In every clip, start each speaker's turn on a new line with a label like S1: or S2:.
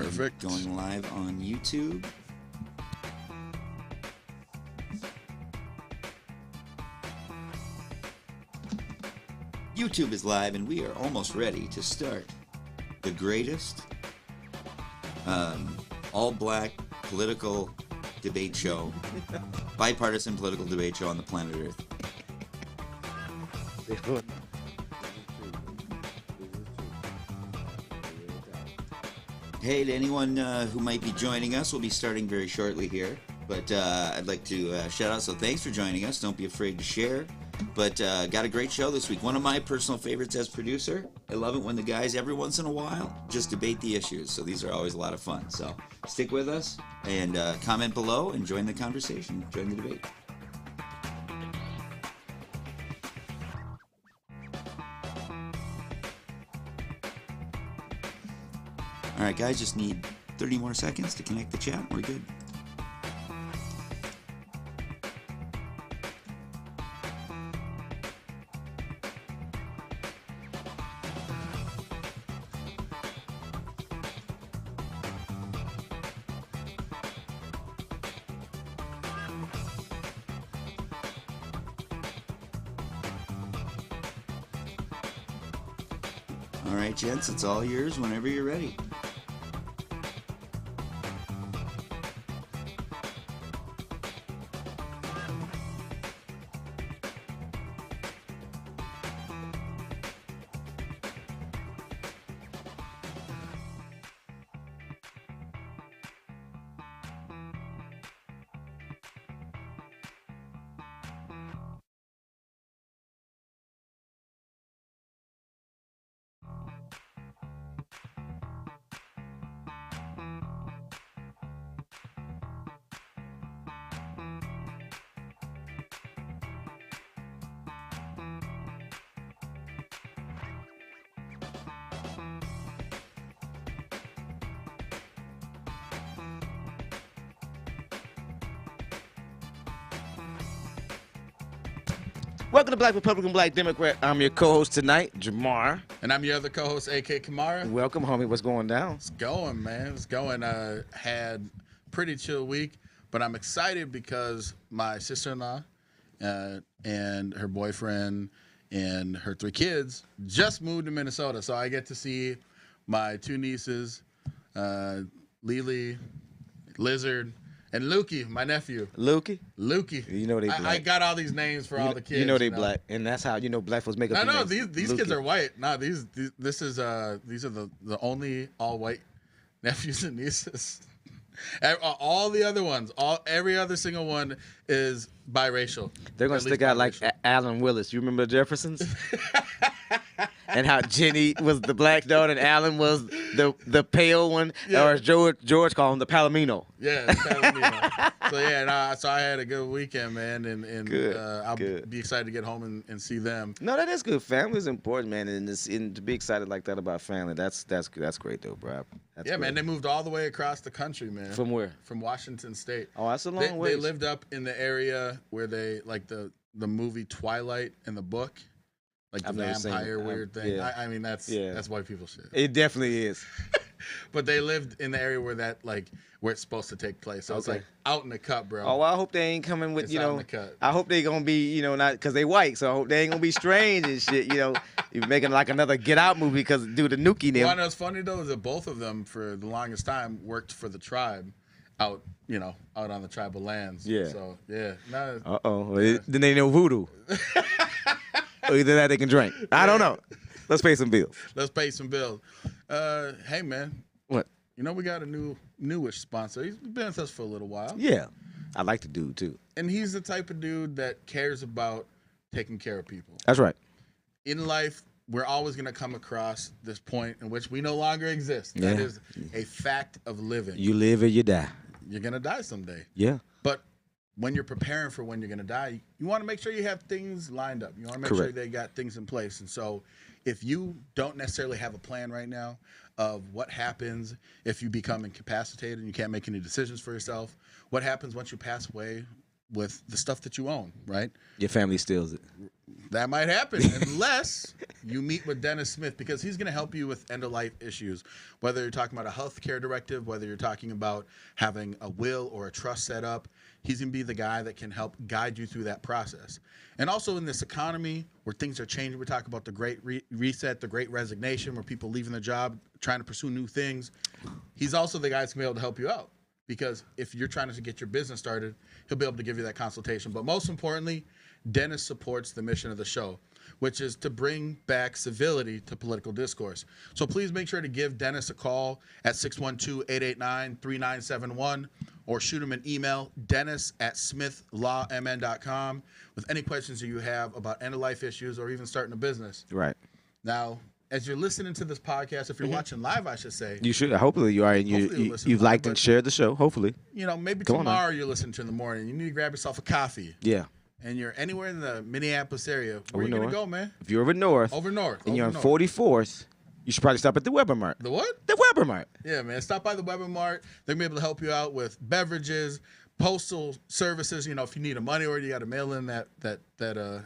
S1: Perfect.
S2: Going live on YouTube. YouTube is live, and we are almost ready to start the greatest all-black political debate show, bipartisan political debate show on the planet Earth. Hey, to anyone who might be joining us, we'll be starting very shortly here. But I'd like to shout out, so thanks for joining us. Don't be afraid to share. But got a great show this week. One of my personal favorites as producer. I love it when the guys, every once in a while, just debate the issues. So these are always a lot of fun. So stick with us and comment below and join the conversation. Join the debate. All right, guys, just need 30 more seconds to connect the chat. We're good. All right, gents, it's all yours whenever you're ready.
S3: Welcome to Black Republican, Black Democrat. I'm your co-host tonight, Jamar.
S1: And I'm your other co-host, AK Kamara.
S3: Welcome, homie. What's going down?
S1: It's going, man. It's going. Had pretty chill week, but I'm excited because my sister-in-law and her boyfriend and her 3 kids just moved to Minnesota. So I get to see my 2 nieces, Lily, Lizard, and Lukey, my nephew.
S3: Lukey?
S1: Lukey.
S3: You know they black.
S1: I got all these names for all the kids.
S3: You know they black, and that's how black folks make up.
S1: No, these kids are white. No, these are the only all white nephews and nieces. All the other ones, every other single one is biracial.
S3: They're gonna stick out like Alan Willis. You remember the Jeffersons? And how Jenny was the black daughter and Alan was the pale one,
S1: yeah.
S3: Or as George called him, the Palomino.
S1: Yeah, Palomino. So I had a good weekend, man, and I'll be excited to get home and see them.
S3: No, that is good. Family is important, man, and to be excited like that about family, that's great though, bro. That's great.
S1: Man, they moved all the way across the country, man.
S3: From where?
S1: From Washington State.
S3: Oh, that's a long way.
S1: They lived up in the area where they like the movie Twilight and the book. Like the vampire weird thing.
S3: Yeah.
S1: I mean, that's white people shit.
S3: It definitely is.
S1: But they lived in the area where where it's supposed to take place. So it's like out in the cut, bro.
S3: Oh, well, I hope they ain't coming with,
S1: It's out in the cut.
S3: I hope they gonna be, not because they white. So I hope they ain't gonna be strange and shit. You're making like another Get Out movie because due to Nuki them.
S1: What was funny though is that both of them for the longest time worked for the tribe, out on the tribal lands.
S3: Yeah.
S1: So yeah.
S3: Then they know voodoo. Or either that they can drink. I don't know. Let's pay some bills.
S1: Hey, man.
S3: What?
S1: We got a newish sponsor. He's been with us for a little while.
S3: Yeah. I like the dude, too.
S1: And he's the type of dude that cares about taking care of people.
S3: That's right.
S1: In life, we're always going to come across this point in which we no longer exist.
S3: Yeah.
S1: That is a fact of living.
S3: You live or you die.
S1: You're going to die someday.
S3: Yeah.
S1: But when you're preparing for when you're going to die, you want to make sure you have things lined up. You want to make sure they got things in place. And so if you don't necessarily have a plan right now of what happens if you become incapacitated and you can't make any decisions for yourself, what happens once you pass away, with the stuff that you own, right?
S3: Your family steals it.
S1: That might happen unless you meet with Dennis Smith, because he's going to help you with end-of-life issues, whether you're talking about a healthcare directive, whether you're talking about having a will or a trust set up. He's going to be the guy that can help guide you through that process. And also in this economy where things are changing, we talk about the great reset, the great resignation, where people leaving the job, trying to pursue new things. He's also the guy that's going to be able to help you out, because if you're trying to get your business started, he'll be able to give you that consultation. But most importantly, Dennis supports the mission of the show, which is to bring back civility to political discourse. So please make sure to give Dennis a call at 612-889-3971 or shoot him an email, dennis@smithlawmn.com, with any questions that you have about end-of-life issues or even starting a business.
S3: Right.
S1: Now, as you're listening to this podcast, if you're watching live, I should say.
S3: You should. Hopefully you are. And you've liked and shared the show. Hopefully.
S1: You know, maybe tomorrow you're listening to in the morning. You need to grab yourself a coffee.
S3: Yeah.
S1: And you're anywhere in the Minneapolis area, where are you going to go, man?
S3: If you're over north. And you're on 44th, you should probably stop at the Weber Mart.
S1: The what?
S3: The Weber Mart.
S1: Yeah, man. Stop by the Weber Mart. They're going to be able to help you out with beverages, postal services. You know, if you need a money order, you got to mail in that
S3: the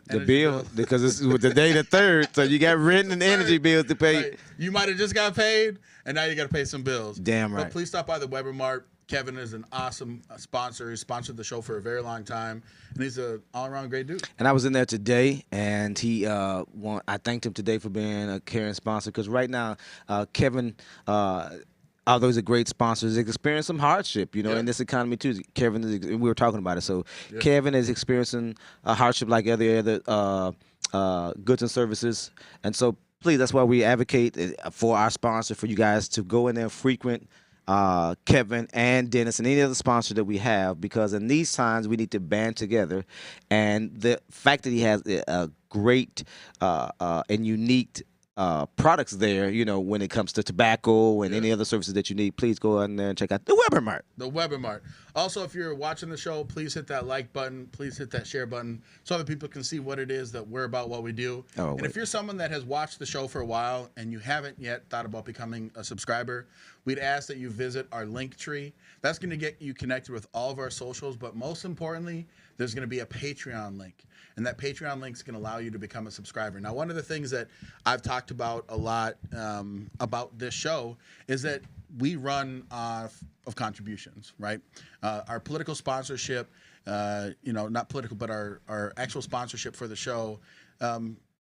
S1: energy
S3: bill, because it's the day the 3rd, so you got rent and energy bills to pay.
S1: Right. You might have just got paid, and now you got to pay some bills.
S3: Damn right.
S1: But please stop by the Weber Mart. Kevin is an awesome sponsor. He sponsored the show for a very long time, and he's an all-around great dude.
S3: And I was in there today, and he I thanked him today for being a caring sponsor, because right now, Kevin, although he's a great sponsor, he's experiencing some hardship, in this economy too. Kevin we were talking about it. So Kevin is experiencing a hardship like other goods and services, and so please, that's why we advocate for our sponsor, for you guys to go in there and frequent Kevin and Dennis and any other sponsor that we have, because in these times we need to band together. And the fact that he has a great and unique products there, when it comes to tobacco and any other services that you need, please go in there and check out the Weber Mart.
S1: The Weber Mart. Also, if you're watching the show, please hit that like button. Please hit that share button so other people can see what it is that we're about, what we do. And if you're someone that has watched the show for a while and you haven't yet thought about becoming a subscriber, we'd ask that you visit our link tree. That's going to get you connected with all of our socials, but most importantly, there's going to be a Patreon link. And that Patreon link is going to allow you to become a subscriber. Now, one of the things that I've talked about a lot about this show is that we run off of contributions, right? Our political sponsorship, not political, but our actual sponsorship for the show,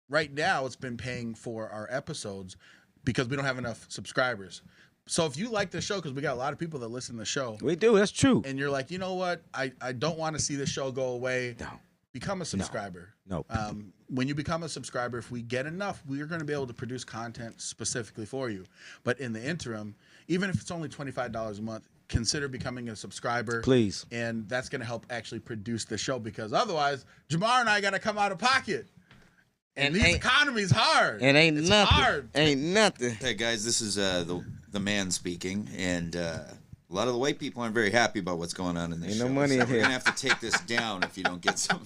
S1: right now it's been paying for our episodes because we don't have enough subscribers. So if you like the show, because we got a lot of people that listen to the show.
S3: We do, that's true.
S1: And you're like, you know what? I don't want to see this show go away.
S3: No.
S1: Become a subscriber.
S3: No.
S1: When you become a subscriber, if we get enough, we're going to be able to produce content specifically for you. But in the interim, even if it's only $25 a month, consider becoming a subscriber.
S3: Please.
S1: And that's going to help actually produce the show, because otherwise, Jamar and I got to come out of pocket. And these economy's hard.
S3: And it's nothing.
S1: Hard.
S3: Ain't nothing.
S2: Hey guys, this is the man speaking, and a lot of the white people aren't very happy about what's going on in this show.
S3: Ain't no money in here.
S2: We're gonna have to take this down if you don't get some.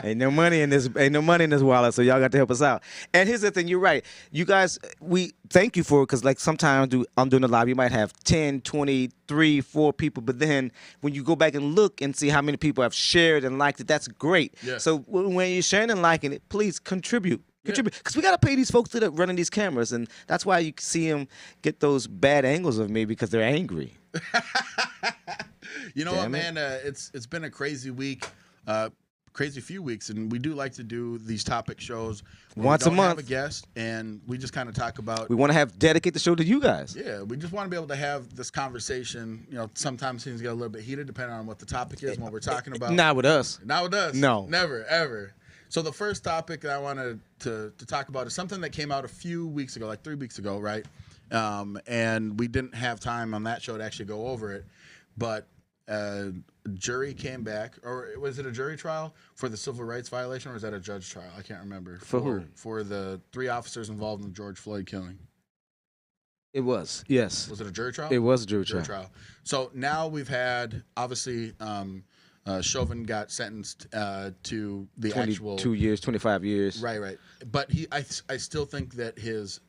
S3: Ain't no money in this wallet, so y'all got to help us out. And here's the thing, you're right. You guys, we thank you for it, because like sometimes I'm doing a live, you might have 10, 20, 3, 4 people, but then when you go back and look and see how many people have shared and liked it, that's great.
S1: Yeah.
S3: So when you're sharing and liking it, please contribute. Because we got to pay these folks that are running these cameras, and that's why you see them get those bad angles of me, because they're angry.
S1: You know what, man? It's been a crazy week. Crazy few weeks, and we do like to do these topic shows
S3: once a month.
S1: Have a guest, and we just kind of talk about.
S3: We want to dedicate the show to you guys.
S1: Yeah, we just want to be able to have this conversation. Sometimes things get a little bit heated depending on what the topic is and what we're talking about.
S3: Not with us.
S1: Not with us.
S3: No,
S1: never, ever. So the first topic that I wanted to talk about is something that came out a few weeks ago, like 3 weeks ago, right? And we didn't have time on that show to actually go over it, but. A jury came back, or was it a jury trial for the civil rights violation, or was that a judge trial? I can't remember.
S3: For who?
S1: For the 3 officers involved in the George Floyd killing.
S3: It was, yes.
S1: Was it a jury trial?
S3: It was a jury trial.
S1: So now we've had, obviously, Chauvin got sentenced to the
S3: 22 years, 25 years.
S1: Right. But I still think that his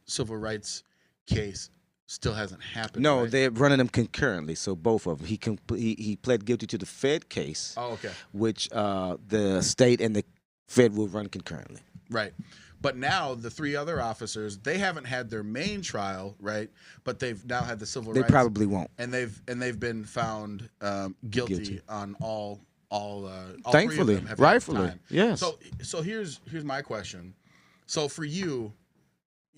S1: civil rights case still hasn't happened.
S3: No,
S1: right?
S3: they're running them concurrently. So both of them. He pled guilty to the Fed case,
S1: Oh, okay.
S3: which the state and the Fed will run concurrently.
S1: Right. But now the 3 other officers, they haven't had their main trial, right? But they've now had the civil
S3: They
S1: rights.
S3: probably won't.
S1: And they've been found guilty on all
S3: Thankfully,
S1: 3 of them have had
S3: rightfully,
S1: time.
S3: yes.
S1: So here's my question. So for you,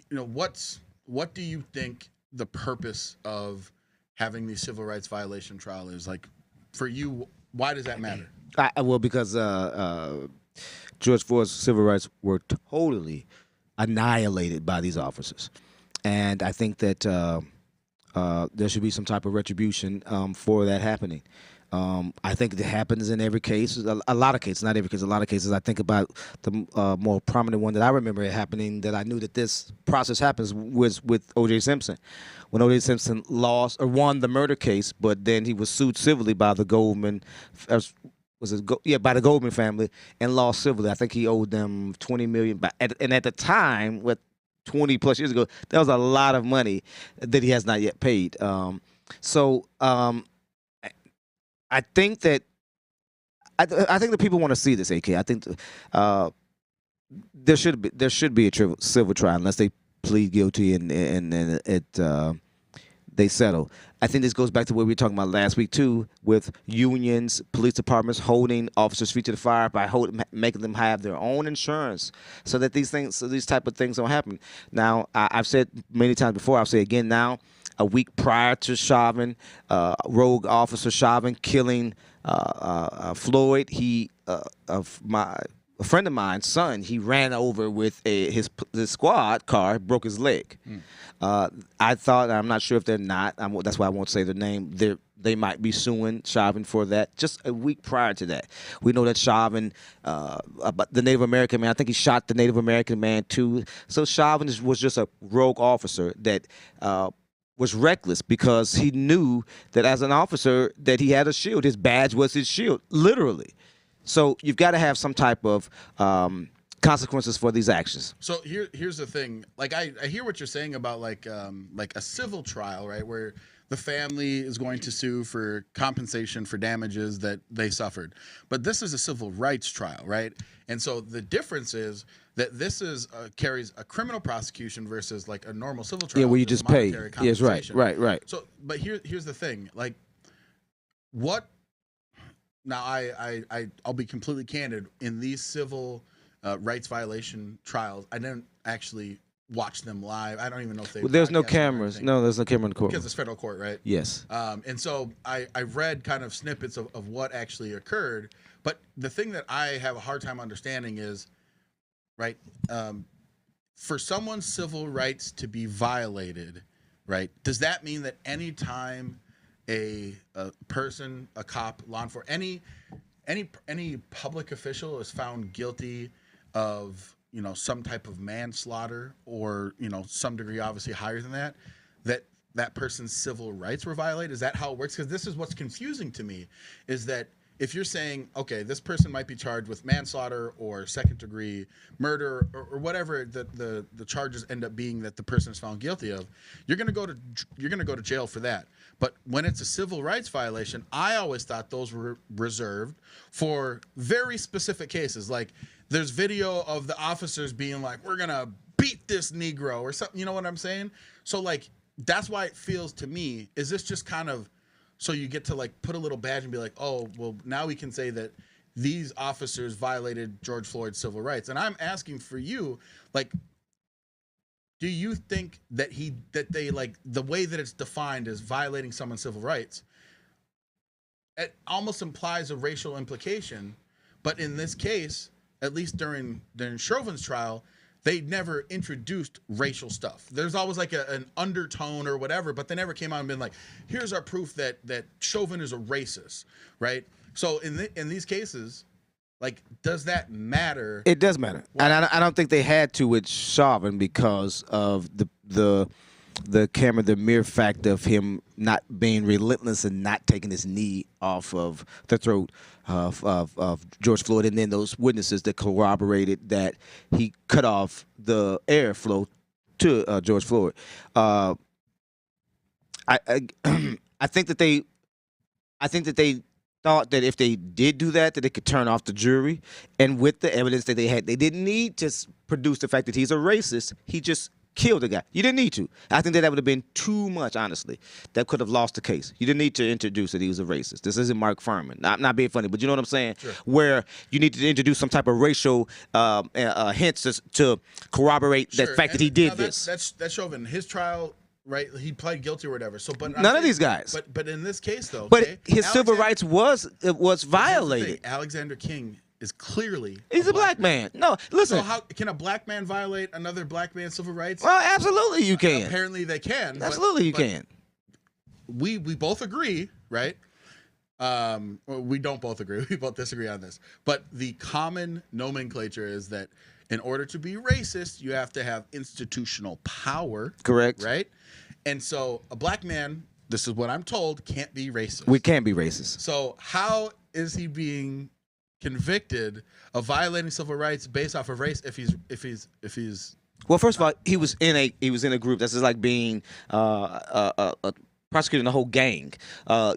S1: what do you think the purpose of having the civil rights violation trial is? Like, for you, why does that matter?
S3: Well, because George Floyd's civil rights were totally annihilated by these officers, and I think that there should be some type of retribution for that happening. I think it happens in every case, a lot of cases, not every case, a lot of cases. I think about the more prominent one that I remember it happening, that I knew that this process happens, was with O.J. Simpson. When O.J. Simpson lost or won the murder case, but then he was sued civilly by the Goldman, by the Goldman family, and lost civilly. I think he owed them $20 million. And at the time, 20 plus years ago, that was a lot of money that he has not yet paid. I think that I think that people want to see this, AK. I think there should be a civil trial unless they plead guilty and they settle. I think this goes back to what we were talking about last week too, with unions, police departments holding officers' feet to the fire by making them have their own insurance, so that these type of things don't happen. Now, I've said many times before, I'll say again now. A week prior to Chauvin, rogue officer Chauvin killing Floyd, a friend of mine's son, he ran over with his squad car, broke his leg. I thought, I'm not sure if they're not, that's why I won't say their name, they might be suing Chauvin for that. Just a week prior to that, we know that Chauvin, the Native American man, I think he shot the Native American man too. So Chauvin was just a rogue officer that was reckless, because he knew that as an officer that he had a shield. His badge was his shield, literally. So you've got to have some type of consequences for these actions.
S1: So here's the thing. Like, I hear what you're saying about like a civil trial, right, where the family is going to sue for compensation for damages that they suffered. But this is a civil rights trial, right? And so the difference is that this carries a criminal prosecution versus like a normal civil trial.
S3: Yeah, where you just pay. Yes, right.
S1: So, but here's the thing. Like, what? Now, I'll be completely candid. In these civil rights violation trials, I didn't actually watch them live. I don't even know if they.
S3: Well, there's no cameras. No, there's no camera in the court.
S1: Because it's federal court, right?
S3: Yes.
S1: And so I read kind of snippets of what actually occurred. But the thing that I have a hard time understanding is, right, for someone's civil rights to be violated, right, does that mean that any time a person, a cop, law enforcement, any public official is found guilty of, some type of manslaughter, or, some degree obviously higher than that, that person's civil rights were violated? Is that how it works? Because this is what's confusing to me, is that if you're saying, okay, this person might be charged with manslaughter or second-degree murder, or whatever the charges end up being that the person is found guilty of, you're gonna go to jail for that. But when it's a civil rights violation, I always thought those were reserved for very specific cases. Like, there's video of the officers being like, "We're gonna beat this Negro," or something. You know what I'm saying? So like, that's why it feels to me. Is this just kind of so you get to like put a little badge and be like, oh, well, now we can say that these officers violated George Floyd's civil rights? And I'm asking for you, like, do you think that they like the way that it's defined as violating someone's civil rights, it almost implies a racial implication? But in this case, at least during Chauvin's trial, they never introduced racial stuff. There's always like an undertone or whatever, but they never came out and been like, here's our proof that Chauvin is a racist, right? So in these cases, like, does that matter?
S3: It does matter. And I don't think they had to with Chauvin because of the camera, the mere fact of him not being relentless and not taking his knee off of the throat of George Floyd, and then those witnesses that corroborated that he cut off the airflow to George Floyd. I think that they thought that if they did do that they could turn off the jury, and with the evidence that they had, they didn't need to produce the fact that he's a racist. He just killed the guy. You didn't need to. I think that would have been too much, honestly. That could have lost the case. You didn't need to introduce that he was a racist. This isn't Mark Furman. Not being funny, but you know what I'm saying?
S1: Sure.
S3: Where you need to introduce some type of racial hints to corroborate the fact that he did this.
S1: That's Chauvin. His trial, right? He pled guilty or whatever. So, but
S3: none of these guys.
S1: But in this case, though,
S3: but his civil rights was violated.
S1: Alexander King is clearly
S3: he's a black man. No, listen.
S1: So how can a black man violate another black man's civil rights?
S3: Well, absolutely you can.
S1: Apparently they can.
S3: Absolutely you can.
S1: We both agree, right? Well, we don't both agree. We both disagree on this. But the common nomenclature is that in order to be racist, you have to have institutional power.
S3: Correct.
S1: Right? And so a black man, this is what I'm told, can't be racist.
S3: We can't be racist.
S1: So how is he being convicted of violating civil rights based off of race if he's
S3: well, first of all, he was in a group that's just like being prosecuting the whole gang.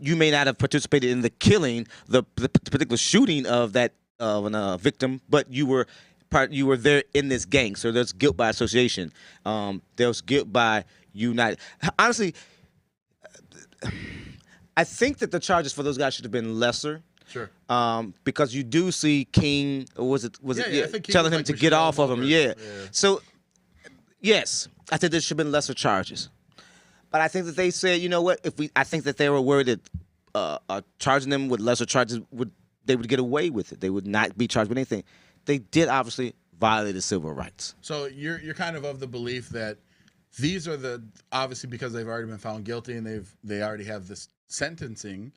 S3: You may not have participated in the killing, the particular shooting of that victim, but you were there in this gang. So there's guilt by association. There's guilt by unite. Honestly, I think that the charges for those guys should have been lesser.
S1: Sure.
S3: Because you do see King, was it
S1: I think King
S3: telling
S1: was
S3: him
S1: like,
S3: to
S1: we
S3: get
S1: should
S3: off
S1: go
S3: of him.
S1: over.
S3: Yeah.
S1: Yeah.
S3: So, yes, I think there should have been lesser charges. But I think that they said, you know what? I think that they were worried that charging them with lesser charges they would get away with it. They would not be charged with anything. They did obviously violate the civil rights.
S1: So you're kind of the belief that these are obviously because they've already been found guilty and they already have this sentencing,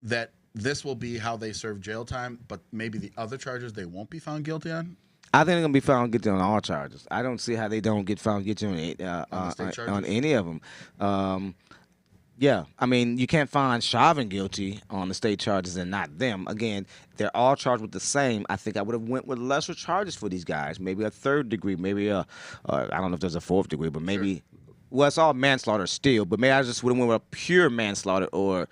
S1: that this will be how they serve jail time, but maybe the other charges they won't be found guilty on?
S3: I think they're gonna be found guilty on all charges. I don't see how they don't get found guilty on any of them. Yeah, I mean, you can't find Chauvin guilty on the state charges and not them. Again, they're all charged with the same. I think I would have went with lesser charges for these guys. Maybe a third degree, maybe I don't know if there's a fourth degree, but maybe,
S1: sure.
S3: Well, it's all manslaughter still, but maybe I just would have went with a pure manslaughter or,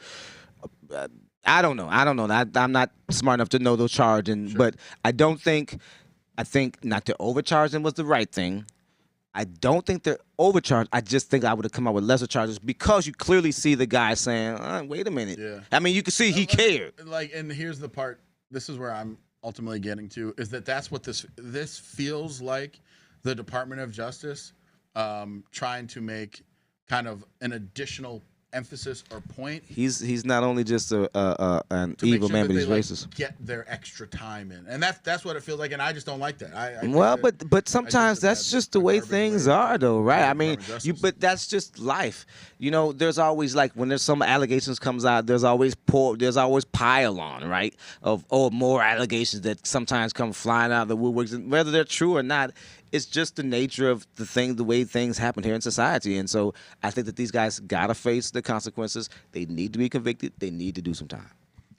S3: I don't know. I'm not smart enough to know those charges, but I think not to overcharge them was the right thing. I don't think they're overcharged. I just think I would have come out with lesser charges because you clearly see the guy saying, wait a minute.
S1: Yeah.
S3: I mean, you can see he cared.
S1: And here's the part, this is where I'm ultimately getting to, is that's what this feels like the Department of Justice trying to make kind of an additional emphasis or point.
S3: He's not only just an evil man, but he's racist.
S1: Get their extra time in, and that's what it feels like, and I just don't like that.
S3: But sometimes that's just the way things are, though, right? I mean, but that's just life. You know, there's always like when there's some allegations comes out, there's always pile on, right? Of more allegations that sometimes come flying out of the woodworks, and whether they're true or not. It's just the nature of the way things happen here in society. And so I think that these guys got to face the consequences. They need to be convicted. They need to do some time.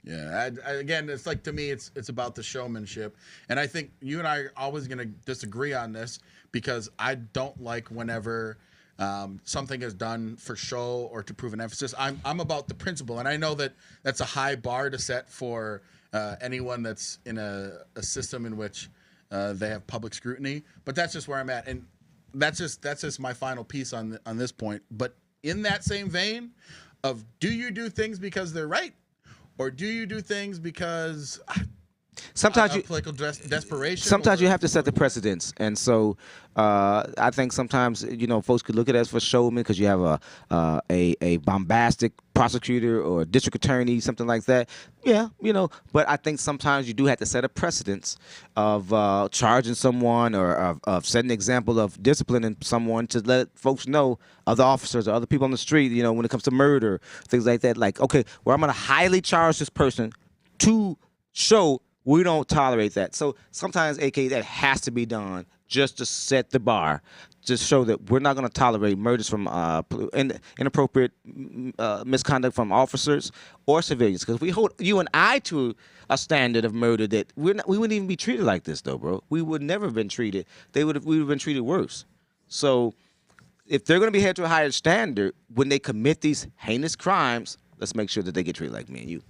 S1: Yeah. Again, it's like, to me, it's about the showmanship. And I think you and I are always going to disagree on this because I don't like whenever something is done for show or to prove an emphasis. I'm about the principle. And I know that that's a high bar to set for anyone that's in a system in which they have public scrutiny, but that's just where I'm at, and that's just my final piece on this point. But in that same vein, of do you do things because they're right, or do you do things because
S3: sometimes
S1: political desperation?
S3: Sometimes you have to set the precedents, and so I think sometimes folks could look at it as for showman because you have a bombastic prosecutor or district attorney, something like that. Yeah, but I think sometimes you do have to set a precedence of charging someone or of setting an example of disciplining someone to let folks know, other officers or other people on the street, when it comes to murder, things like that. Like, okay, well, I'm going to highly charge this person to show we don't tolerate that. So sometimes, AK, that has to be done just to set the bar, to show that we're not going to tolerate murders from inappropriate misconduct from officers or civilians. Because we hold you and I to a standard of murder that we wouldn't even be treated like this, though, bro. We would never have been treated. We would have been treated worse. So if they're going to be held to a higher standard when they commit these heinous crimes, let's make sure that they get treated like me and you.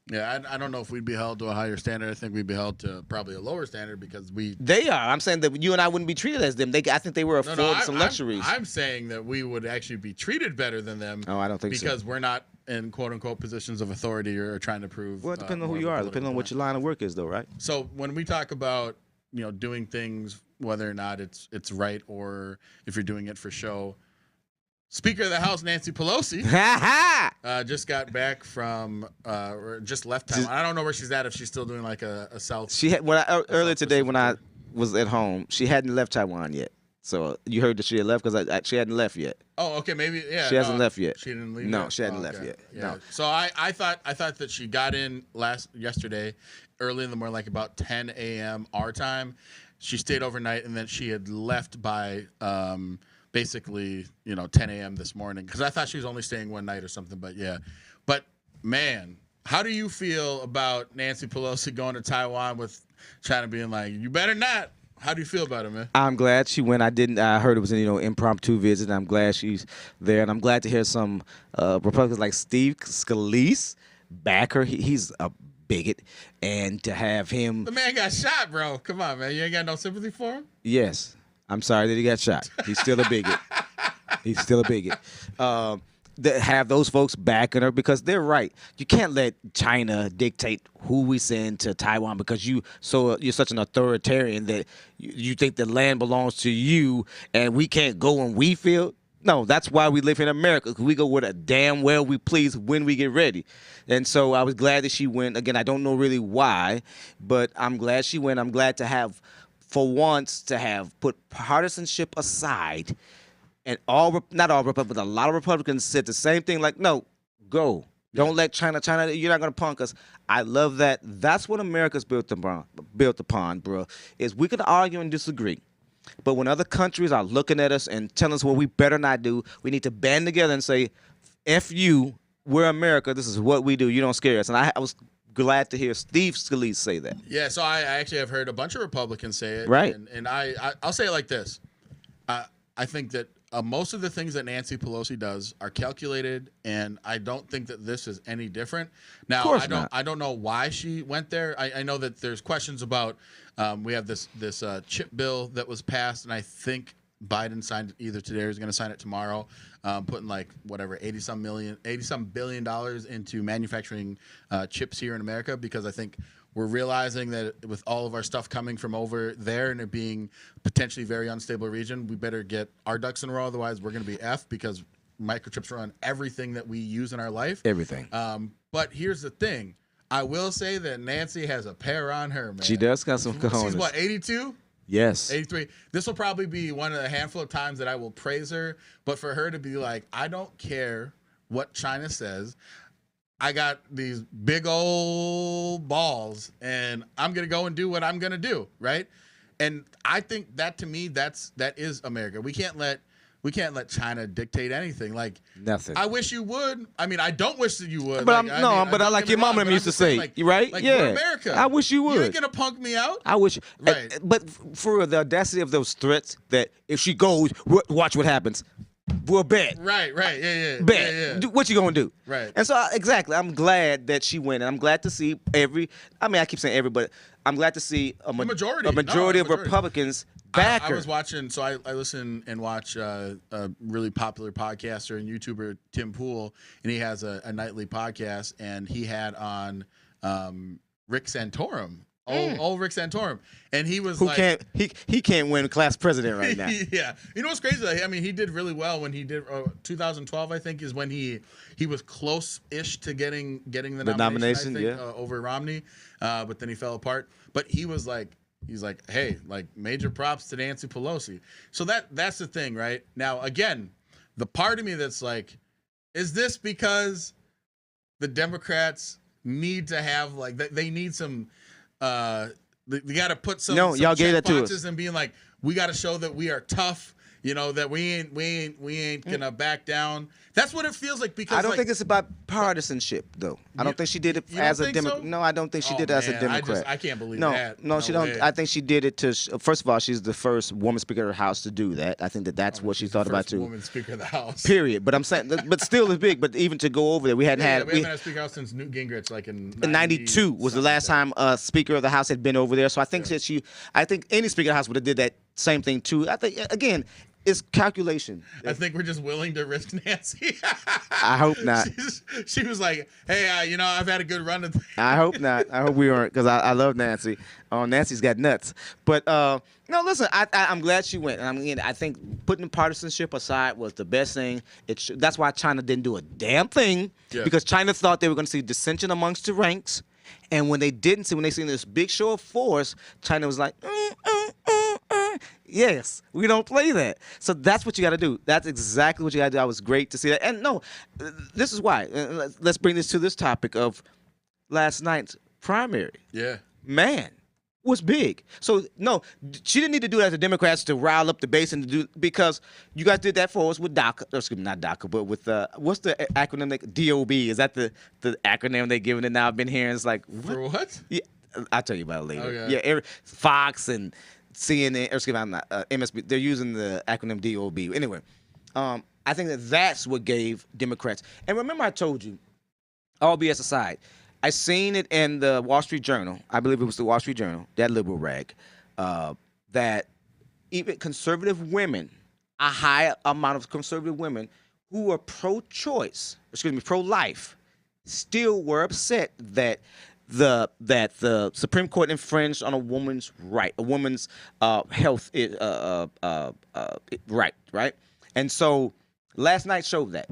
S1: Yeah, I don't know if we'd be held to a higher standard. I think we'd be held to probably a lower standard because
S3: They are. I'm saying that you and I wouldn't be treated as them. I think they were afforded some luxuries.
S1: I'm saying that we would actually be treated better than them.
S3: Oh, I don't think so.
S1: Because we're not in quote unquote positions of authority or trying to prove.
S3: Well, it depends on who you are. Depending on what your line of work is, though, right?
S1: So when we talk about doing things, whether or not it's right or if you're doing it for show. Speaker of the House, Nancy Pelosi, just got back from, or just left Taiwan. I don't know where she's at, if she's still doing like a South.
S3: She had, earlier today when I was at home, she hadn't left Taiwan yet. So you heard that she had left because she hadn't left yet.
S1: Oh, okay, maybe yeah.
S3: She hasn't left yet.
S1: She didn't leave.
S3: No,
S1: yet?
S3: she hadn't
S1: okay.
S3: left yet.
S1: Yeah.
S3: No.
S1: So I thought that she got in yesterday, early in the morning, like about 10 a.m. our time. She stayed overnight and then she had left by basically 10 a.m. this morning because I thought she was only staying one night or something. But yeah, but man, how do you feel about Nancy Pelosi going to Taiwan with China being like, you better not? How do you feel about it, man? I'm
S3: glad she went. I heard it was an impromptu visit. And I'm glad she's there, and I'm glad to hear some Republicans like Steve Scalise back her. He's a bigot, and to have him.
S1: The man got shot, bro. Come on, man. You ain't got no sympathy for him?
S3: Yes. I'm sorry that he got shot. He's still a bigot. He's still a bigot. Have those folks backing her because they're right. You can't let China dictate who we send to Taiwan because you're such an authoritarian that you think the land belongs to you and we can't go when we feel. No, that's why we live in America, because we go where the damn well we please when we get ready. And so I was glad that she went. Again, I don't know really why, but I'm glad she went. I'm glad to have, for once, to have put partisanship aside. And not all Republicans, but a lot of Republicans said the same thing, like, no, go. Don't let China, you're not going to punk us. I love that. That's what America's built upon, bro, is we can argue and disagree. But when other countries are looking at us and telling us what we better not do, we need to band together and say, F you, we're America, this is what we do, you don't scare us. And I was glad to hear Steve Scalise say that.
S1: Yeah, so I actually have heard a bunch of Republicans say it.
S3: Right.
S1: And I'll say it like this. I think that most of the things that Nancy Pelosi does are calculated, and I don't think that this is any different. Now, I don't know why she went there. I know that there's questions about we have this chip bill that was passed, and I think Biden signed it either today or is going to sign it tomorrow, putting like whatever $80 billion into manufacturing chips here in America, because I think we're realizing that with all of our stuff coming from over there and it being potentially very unstable region, we better get our ducks in a row. Otherwise, we're going to be F, because microchips run everything that we use in our life.
S3: Everything.
S1: But here's the thing. I will say that Nancy has a pair on her, man.
S3: She does got some cojones.
S1: She's what, 82?
S3: Yes.
S1: 83. This will probably be one of the handful of times that I will praise her. But for her to be like, I don't care what China says. I got these big old balls, and I'm going to go and do what I'm going to do, right? And I think that, to me, that is America. We can't let China dictate anything. Like,
S3: nothing.
S1: I wish you would. I mean, I don't wish that you would.
S3: But I like your mom used to say, right?
S1: Like,
S3: yeah.
S1: we're America.
S3: I wish you would.
S1: You ain't gonna punk me out.
S3: I wish.
S1: Right.
S3: But for the audacity of those threats, that if she goes, watch what happens. We'll bet.
S1: Right. Yeah.
S3: Bet.
S1: Yeah.
S3: What you gonna do?
S1: Right.
S3: And so exactly, I'm glad that she went, and I'm glad to see I keep saying every, but I'm glad to see a majority of Republicans back her.
S1: I was watching, so I listen and watch a really popular podcaster and YouTuber, Tim Pool, and he has a nightly podcast, and he had on Rick Santorum. Old Rick Santorum, and he was
S3: he can't win class president right now.
S1: Yeah, you know what's crazy? I mean, he did really well when he did 2012. I think is when he was close-ish to getting the nomination. I think, over Romney, but then he fell apart. But he's like, hey, like, major props to Nancy Pelosi. So that's the thing, right? Now, again, the part of me that's like, is this because the Democrats need to have, like, they need some. You got to put some
S3: y'all gave that to us
S1: and being like, we got to show that we are tough. You know, that we ain't gonna back down. That's what it feels like, because
S3: I don't think it's about partisanship, though. I don't think she did it as a Democrat.
S1: So?
S3: No, I don't think she did it as a Democrat.
S1: I can't believe
S3: no,
S1: that.
S3: No, she don't.
S1: Way.
S3: I think she did it to. First of all, she's the first woman Speaker of the House to do that. I think that's what she thought about too.
S1: Woman Speaker of the House.
S3: Period. But I'm saying, but still it's big. But even to go over there, we haven't had.
S1: We haven't had a Speaker of the House since Newt Gingrich, like in
S3: '92 was the last time a Speaker of the House had been over there. So I think that I think any Speaker of the House would have did that same thing too. I think again. It's calculation.
S1: I think we're just willing to risk Nancy.
S3: I hope not.
S1: She was like, "Hey, I've had a good run."
S3: I hope not. I hope we aren't, because I love Nancy. Nancy's got nuts. But no, listen. I'm glad she went. I think putting partisanship aside was the best thing. That's why China didn't do a damn thing, because China thought they were going to see dissension amongst the ranks, and when they didn't see, when they seen this big show of force, China was like. Yes, we don't play that. So that's what you got to do. That's exactly what you got to do. It was great to see that. And no, this is why. Let's bring this to this topic of last night's primary.
S1: Yeah.
S3: Man, was big. So no, she didn't need to do that to Democrats to rile up the base and to do, because you guys did that for us with DACA. Excuse me, not DACA, but with what's the acronym? DOB. Is that the acronym they're giving it now? I've been hearing. It's like what?
S1: For what?
S3: Yeah, I'll tell you about it later.
S1: Okay.
S3: Yeah, Fox and CNN, or excuse me, I'm not, MSB, they're using the acronym DOB. Anyway, I think that's what gave Democrats. And remember I told you, all BS aside, I seen it in the Wall Street Journal. I believe it was the Wall Street Journal, that liberal rag, that even conservative women, a high amount of conservative women who were pro-choice, pro-life, still were upset that the Supreme Court infringed on a woman's right, a woman's health right? And so last night showed that.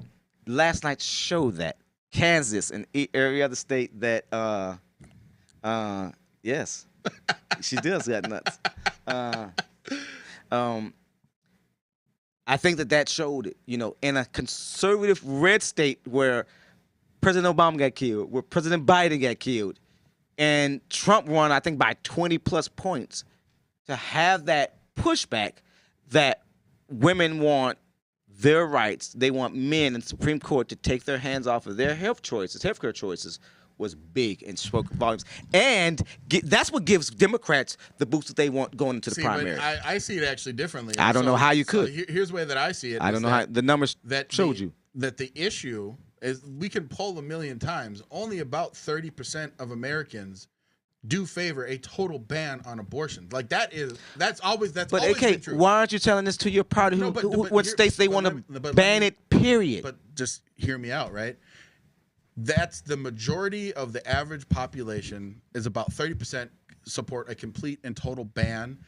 S3: Kansas and every other state that yes, she does got nuts. I think that showed it, in a conservative red state where President Obama got killed, where President Biden got killed, and Trump won, I think, by 20-plus points, to have that pushback that women want their rights, they want men in the Supreme Court to take their hands off of their healthcare choices, was big and spoke volumes. And that's what gives Democrats the boost that they want going into the primary.
S1: But I see it actually differently.
S3: I don't know how you could.
S1: Here's the way that I see it.
S3: I don't know how the numbers showed you.
S1: That the issue is, we can poll a million times, only about 30% of Americans do favor a total ban on abortion. Like that's always been true.
S3: Why aren't you telling this to your party? What states they want to ban it? Period.
S1: But just hear me out, right? That's the majority of the average population is about 30% support a complete and total ban,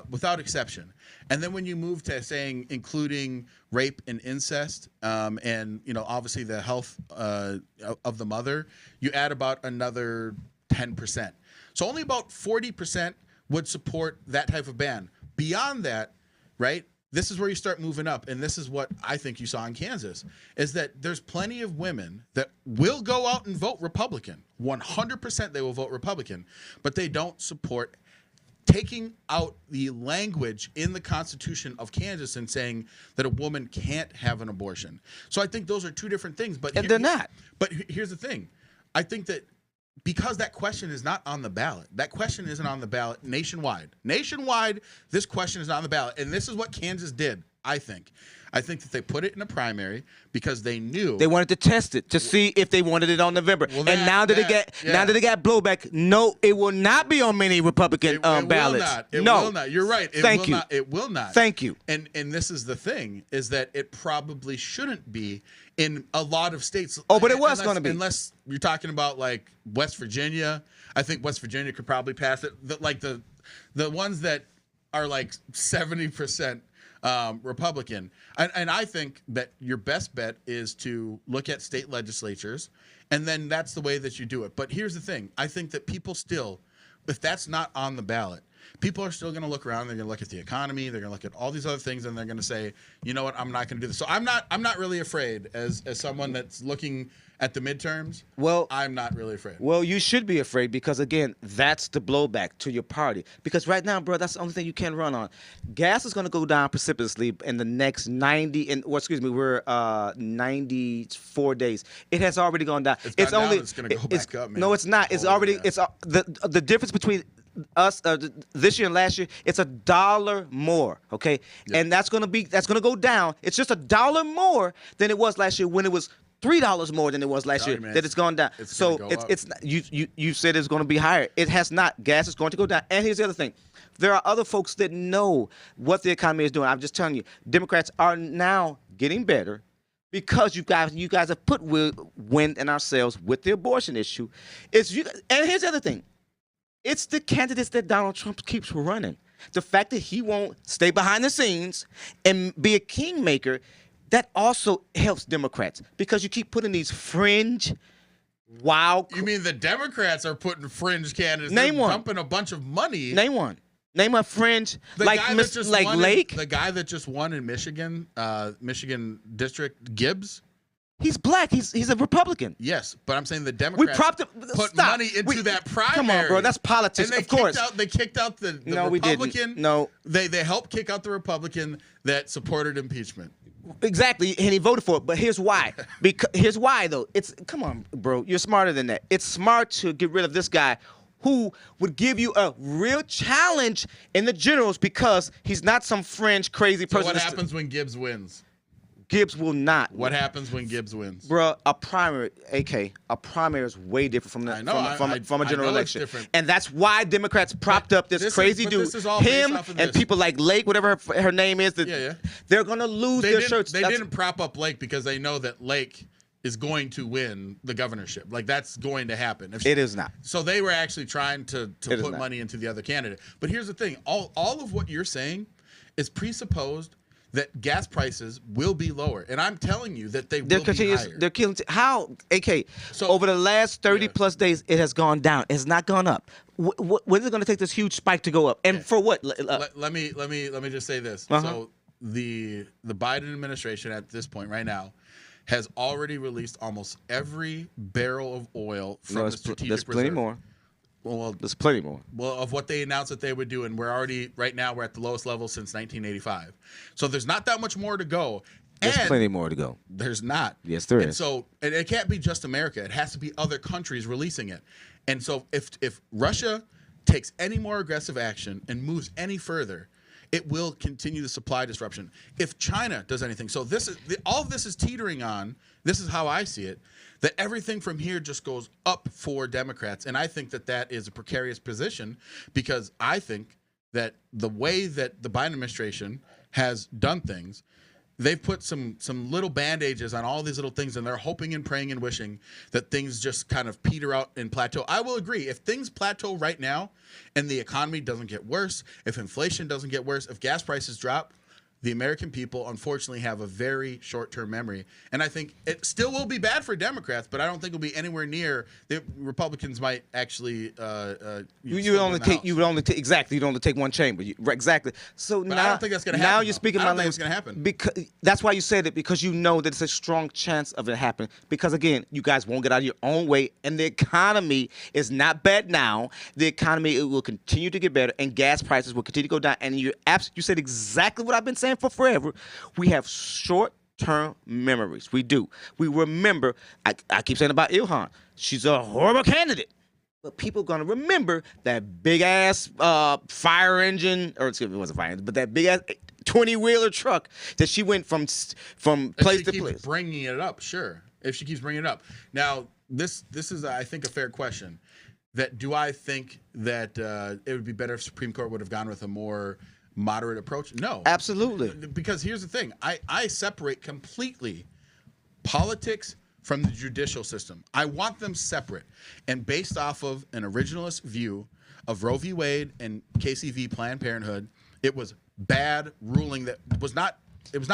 S1: without exception. And then when you move to saying including rape and incest, and obviously the health of the mother, you add about another 10%. So only about 40% would support that type of ban. Beyond that, right? This is where you start moving up, and this is what I think you saw in Kansas, is that there's plenty of women that will go out and vote Republican. 100% they will vote Republican, but they don't support taking out the language in the Constitution of Kansas and saying that a woman can't have an abortion. So I think those are two different things.
S3: And they're not.
S1: But here's the thing. I think that because that question is not on the ballot. That question isn't on the ballot nationwide. Nationwide, this question is not on the ballot. And this is what Kansas did, I think. I think that they put it in a primary because they knew
S3: they wanted to test it to see if they wanted it on November. Well, now that they got blowback, no, it will not be on many Republican ballots.
S1: It will not. You're right. It will not.
S3: Thank you.
S1: And this is the thing, is that it probably shouldn't be in a lot of states.
S3: Oh, but it was going to be.
S1: Unless you're talking about like West Virginia. I think West Virginia could probably pass it. The ones that are like 70% Republican. And I think that your best bet is to look at state legislatures, and then that's the way that you do it. But here's the thing. I think that people still, if that's not on the ballot, people are still going to look around. They're going to look at the economy. They're going to look at all these other things, and they're going to say, you know what, I'm not going to do this. So I'm not really afraid as someone that's looking at the midterms.
S3: Well,
S1: I'm not really afraid.
S3: Well, you should be afraid because, again, that's the blowback to your party. Because right now, bro, that's the only thing you can run on. Gas is going to go down precipitously in the next 94 days. It has already gone down.
S1: It's only down, it's going to go back up, man.
S3: No, it's not. It's already the difference between us this year and last year, it's $1 more, okay? Yeah. And that's going to go down. It's just $1 more than it was last year when it was $3 more than it was last year.
S1: Man,
S3: that it's gone down. So it's you said it's going to be higher. It has not. Gas is going to go down. And here's the other thing. There are other folks that know what the economy is doing. I'm just telling you, Democrats are now getting better because you guys have put wind in our sails with the abortion issue. And here's the other thing. It's the candidates that Donald Trump keeps running. The fact that he won't stay behind the scenes and be a kingmaker, that also helps Democrats because you keep putting these fringe, wild.
S1: You mean the Democrats are putting fringe candidates?
S3: Name one.
S1: Dumping a bunch of money.
S3: Name one. Name a fringe Lake.
S1: The guy that just won in Michigan, Michigan District, Gibbs.
S3: He's black. He's a Republican.
S1: Yes, but I'm saying the Democrats put money into that primary.
S3: Come on, bro. That's politics.
S1: And
S3: of course.
S1: They kicked out the
S3: no,
S1: Republican.
S3: We didn't. No.
S1: They helped kick out the Republican that supported impeachment.
S3: Exactly, and he voted for it. But here's why. Here's why, though. Come on, bro. You're smarter than that. It's smart to get rid of this guy who would give you a real challenge in the generals because he's not some fringe crazy person.
S1: So what happens when Gibbs wins?
S3: Gibbs will not.
S1: What happens when Gibbs wins?
S3: Bro, a primary is way different from a general election. And that's why Democrats propped up this crazy dude. Him and people like Lake, whatever her name is. They're going to lose their shirts.
S1: They didn't prop up Lake because they know that Lake is going to win the governorship. Like, that's going to happen.
S3: It is not.
S1: So they were actually trying to put money into the other candidate. But here's the thing. All of what you're saying is presupposed that gas prices will be lower. And I'm telling you that they will be higher.
S3: They're killing. How? AK, so over the last 30-plus days, it has gone down. It's not gone up. When is it going to take this huge spike to go up? And for what?
S1: Let me just say this. So the Biden administration at this point right now has already released almost every barrel of oil from the strategic reserve.
S3: There's plenty more.
S1: Well,
S3: there's plenty more.
S1: Well, of what they announced that they would do, and we're at the lowest level since 1985. So there's not that much more to go.
S3: There's plenty more to go.
S1: There's not.
S3: Yes, there is.
S1: So it can't be just America. It has to be other countries releasing it. And so if Russia takes any more aggressive action and moves any further, it will continue the supply disruption. If China does anything, so all of this is teetering on. This is how I see it. That everything from here just goes up for Democrats. And I think that is a precarious position because I think that the way that the Biden administration has done things, they've put some little bandages on all these little things, and they're hoping and praying and wishing that things just kind of peter out and plateau. I will agree. If things plateau right now and the economy doesn't get worse, if inflation doesn't get worse, if gas prices drop, the American people, unfortunately, have a very short-term memory. And I think it still will be bad for Democrats, but I don't think it'll be anywhere near. The Republicans might actually.
S3: You would only take one chamber. Exactly. So
S1: but
S3: now,
S1: I don't think that's going to happen.
S3: Now you're speaking my language.
S1: It's going to happen.
S3: Because that's why you said it, because you know that it's a strong chance of it happening. Because again, you guys won't get out of your own way, and the economy is not bad now. The economy, it will continue to get better, and gas prices will continue to go down. And you said exactly what I've been saying for forever. We have short-term memories. We do. We remember. I keep saying about Ilhan. She's a horrible candidate. But people are going to remember that big-ass fire engine, or excuse me, it wasn't fire engine, but that big-ass 20-wheeler truck that she went from place to place.
S1: Bringing it up, sure. If she keeps bringing it up. Now, this is, I think, a fair question. Do I think that it would be better if Supreme Court would have gone with a more moderate approach? No.
S3: Absolutely.
S1: Because here's the thing. I separate completely politics from the judicial system. I want them separate. And based off of an originalist view of Roe v. Wade and Casey v. Planned Parenthood, it was bad ruling that was not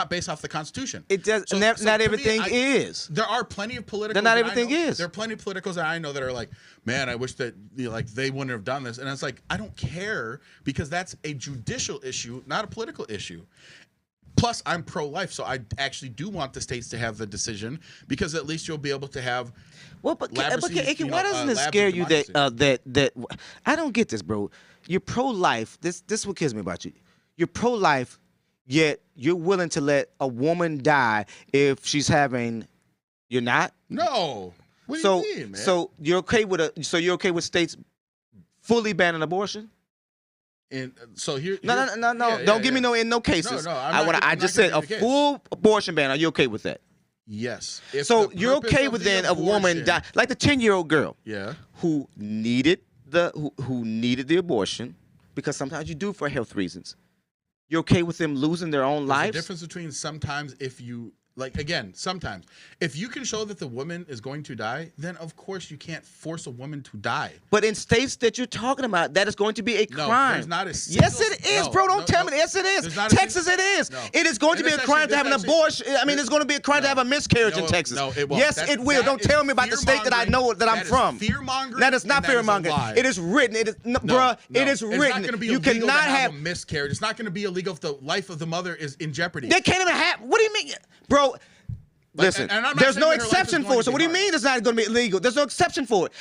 S1: based off the Constitution.
S3: It does.
S1: So
S3: Not
S1: to me,
S3: everything is.
S1: There are plenty of politicals.
S3: Not everything is.
S1: There are plenty of politicals that I know that are like, man, I wish that like they wouldn't have done this. And it's like, I don't care because that's a judicial issue, not a political issue. Plus, I'm pro-life, so I actually do want the states to have the decision because at least you'll be able to have.
S3: Well, but AK,
S1: you know,
S3: why doesn't it
S1: labs of
S3: scare you that
S1: democracy.
S3: that I don't get this, bro? You're pro-life. This is what kills me about you. You're pro-life, yet you're willing to let a woman die if she's having. You're not.
S1: No. What do
S3: So
S1: you mean, man?
S3: so you're okay with you're okay with states fully banning abortion?
S1: And so here.
S3: No.
S1: Yeah,
S3: Don't give me no in no cases.
S1: No,
S3: I just said a full abortion ban. Are you okay with that?
S1: Yes. If
S3: So
S1: the
S3: you're
S1: purpose
S3: okay
S1: of
S3: with
S1: the
S3: then a woman
S1: abortion-
S3: die, like the 10-year-old girl
S1: Yeah.
S3: who needed who needed the abortion because sometimes you do for health reasons. You're okay with them losing their own
S1: There's a
S3: lives?
S1: difference between sometimes if you sometimes if you can show that the woman is going to die, then of course you can't force a woman to die.
S3: But in states that you're talking about, that is going to be a
S1: No,
S3: crime.
S1: there's not a
S3: yes,
S1: single-
S3: it is,
S1: no,
S3: bro. Don't
S1: no,
S3: tell
S1: no.
S3: me. Yes, it is.
S1: There's not a
S3: Texas, it is.
S1: No.
S3: It is going to
S1: And
S3: be a
S1: it's
S3: crime
S1: actually-
S3: to have an
S1: it's actually-
S3: abortion. I mean, it's going to be a crime to have a miscarriage in Texas.
S1: No, it won't.
S3: Yes,
S1: That's-
S3: it will.
S1: that
S3: Don't
S1: is
S3: tell me about the state that I know that I'm
S1: is
S3: from.
S1: fear-mongering,
S3: That is not
S1: and that is a
S3: fear-mongering.
S1: lie.
S3: It is written. It is,
S1: No,
S3: bruh,
S1: no.
S3: it is
S1: It's
S3: written.
S1: not going to be
S3: You
S1: illegal
S3: cannot
S1: to
S3: have.
S1: a miscarriage. It's not going to be illegal if the life of the mother is in jeopardy.
S3: They can't even have. What do you mean, bro? Listen,
S1: and I'm not
S3: there's
S1: saying
S3: no
S1: that her life is
S3: exception
S1: going
S3: for it.
S1: to
S3: So
S1: be
S3: what do you
S1: hard.
S3: mean it's not going to be illegal? There's no exception for it.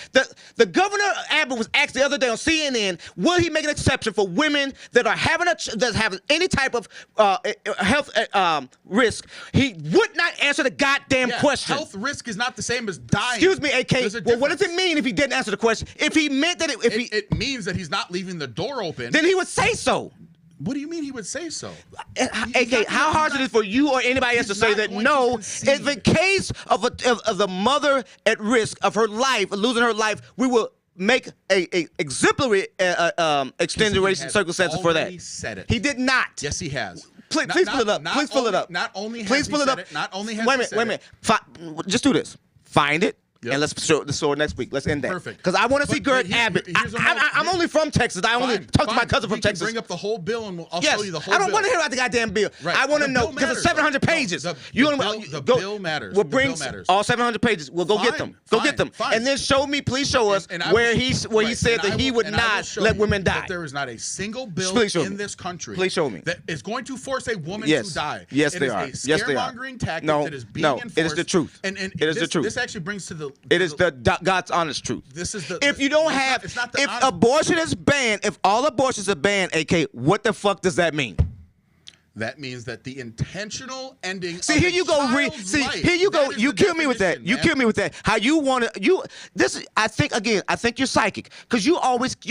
S3: The governor Abbott was asked the other day on CNN, will he make an exception for women that are having that's having any type of health risk? He would not answer the goddamn
S1: Yeah,
S3: question.
S1: Health risk is not the same as dying.
S3: Excuse me, AK.
S1: There's a
S3: Well, what does it
S1: difference.
S3: mean if he didn't answer the question? If he meant that
S1: It means that he's not leaving the door open.
S3: then he would say so.
S1: What do you mean he would say so?
S3: AK, how hard is it for you or anybody else to
S1: he's
S3: say
S1: not
S3: that
S1: going
S3: no,
S1: to concede.
S3: in case of the mother at risk of her life, losing her life, we will make a exemplary extenuation
S1: has
S3: circumstances for that.
S1: already said it.
S3: He did not.
S1: Yes, he has.
S3: Please
S1: Not-
S3: pull it up.
S1: not
S3: Please pull it
S1: only-
S3: up.
S1: Not only has
S3: Please
S1: he
S3: pull it
S1: said
S3: up.
S1: it, not only has
S3: wait a
S1: he
S3: minute.
S1: said
S3: Wait a
S1: it-
S3: minute. Just do this. Find it.
S1: Yep.
S3: And let's show the sword next week. Let's end that.
S1: Perfect.
S3: Because I want to see
S1: But
S3: Gert Abbott.
S1: here's a moment.
S3: I'm only from Texas. I only talk to my cousin from
S1: We can
S3: Texas.
S1: Bring up the whole bill and I'll
S3: Yes,
S1: show you the whole
S3: I don't
S1: bill.
S3: want to hear about the goddamn bill.
S1: Right.
S3: I want to
S1: The
S3: know
S1: bill
S3: because it's
S1: matters,
S3: 700
S1: bro.
S3: pages.
S1: The
S3: The
S1: bill matters.
S3: We'll
S1: The
S3: bring
S1: bill matters.
S3: all 700 pages. We'll go get
S1: Fine,
S3: them. Go
S1: fine,
S3: get them,
S1: fine.
S3: and then please show us
S1: And I
S3: where
S1: will-
S3: he said
S1: right,
S3: that
S1: and I
S3: he
S1: will-
S3: would
S1: and I will
S3: not
S1: show
S3: let
S1: you
S3: women
S1: that
S3: die.
S1: there is not a single bill
S3: Please show
S1: in
S3: me.
S1: this country
S3: Please show me.
S1: that is going to force a woman
S3: Yes.
S1: to die.
S3: Yes,
S1: It
S3: they
S1: is
S3: are.
S1: a
S3: Yes, they are.
S1: scaremongering tactic
S3: No,
S1: that is being
S3: no,
S1: enforced.
S3: it is the truth.
S1: And
S3: It is the
S1: this-
S3: truth.
S1: This actually brings to the.
S3: It is the God's honest truth.
S1: This is the.
S3: If you don't
S1: it's not-
S3: have,
S1: it's not the
S3: if
S1: honest-
S3: abortion is banned, if all abortions are banned, AK, what the fuck does that mean?
S1: That means that the intentional ending.
S3: See,
S1: of
S3: here
S1: a
S3: you go.
S1: child's
S3: See,
S1: life,
S3: here you go.
S1: that is
S3: You
S1: the
S3: kill me with that.
S1: definition,
S3: You
S1: man.
S3: kill me with that. How you want to? This. I think you're psychic because you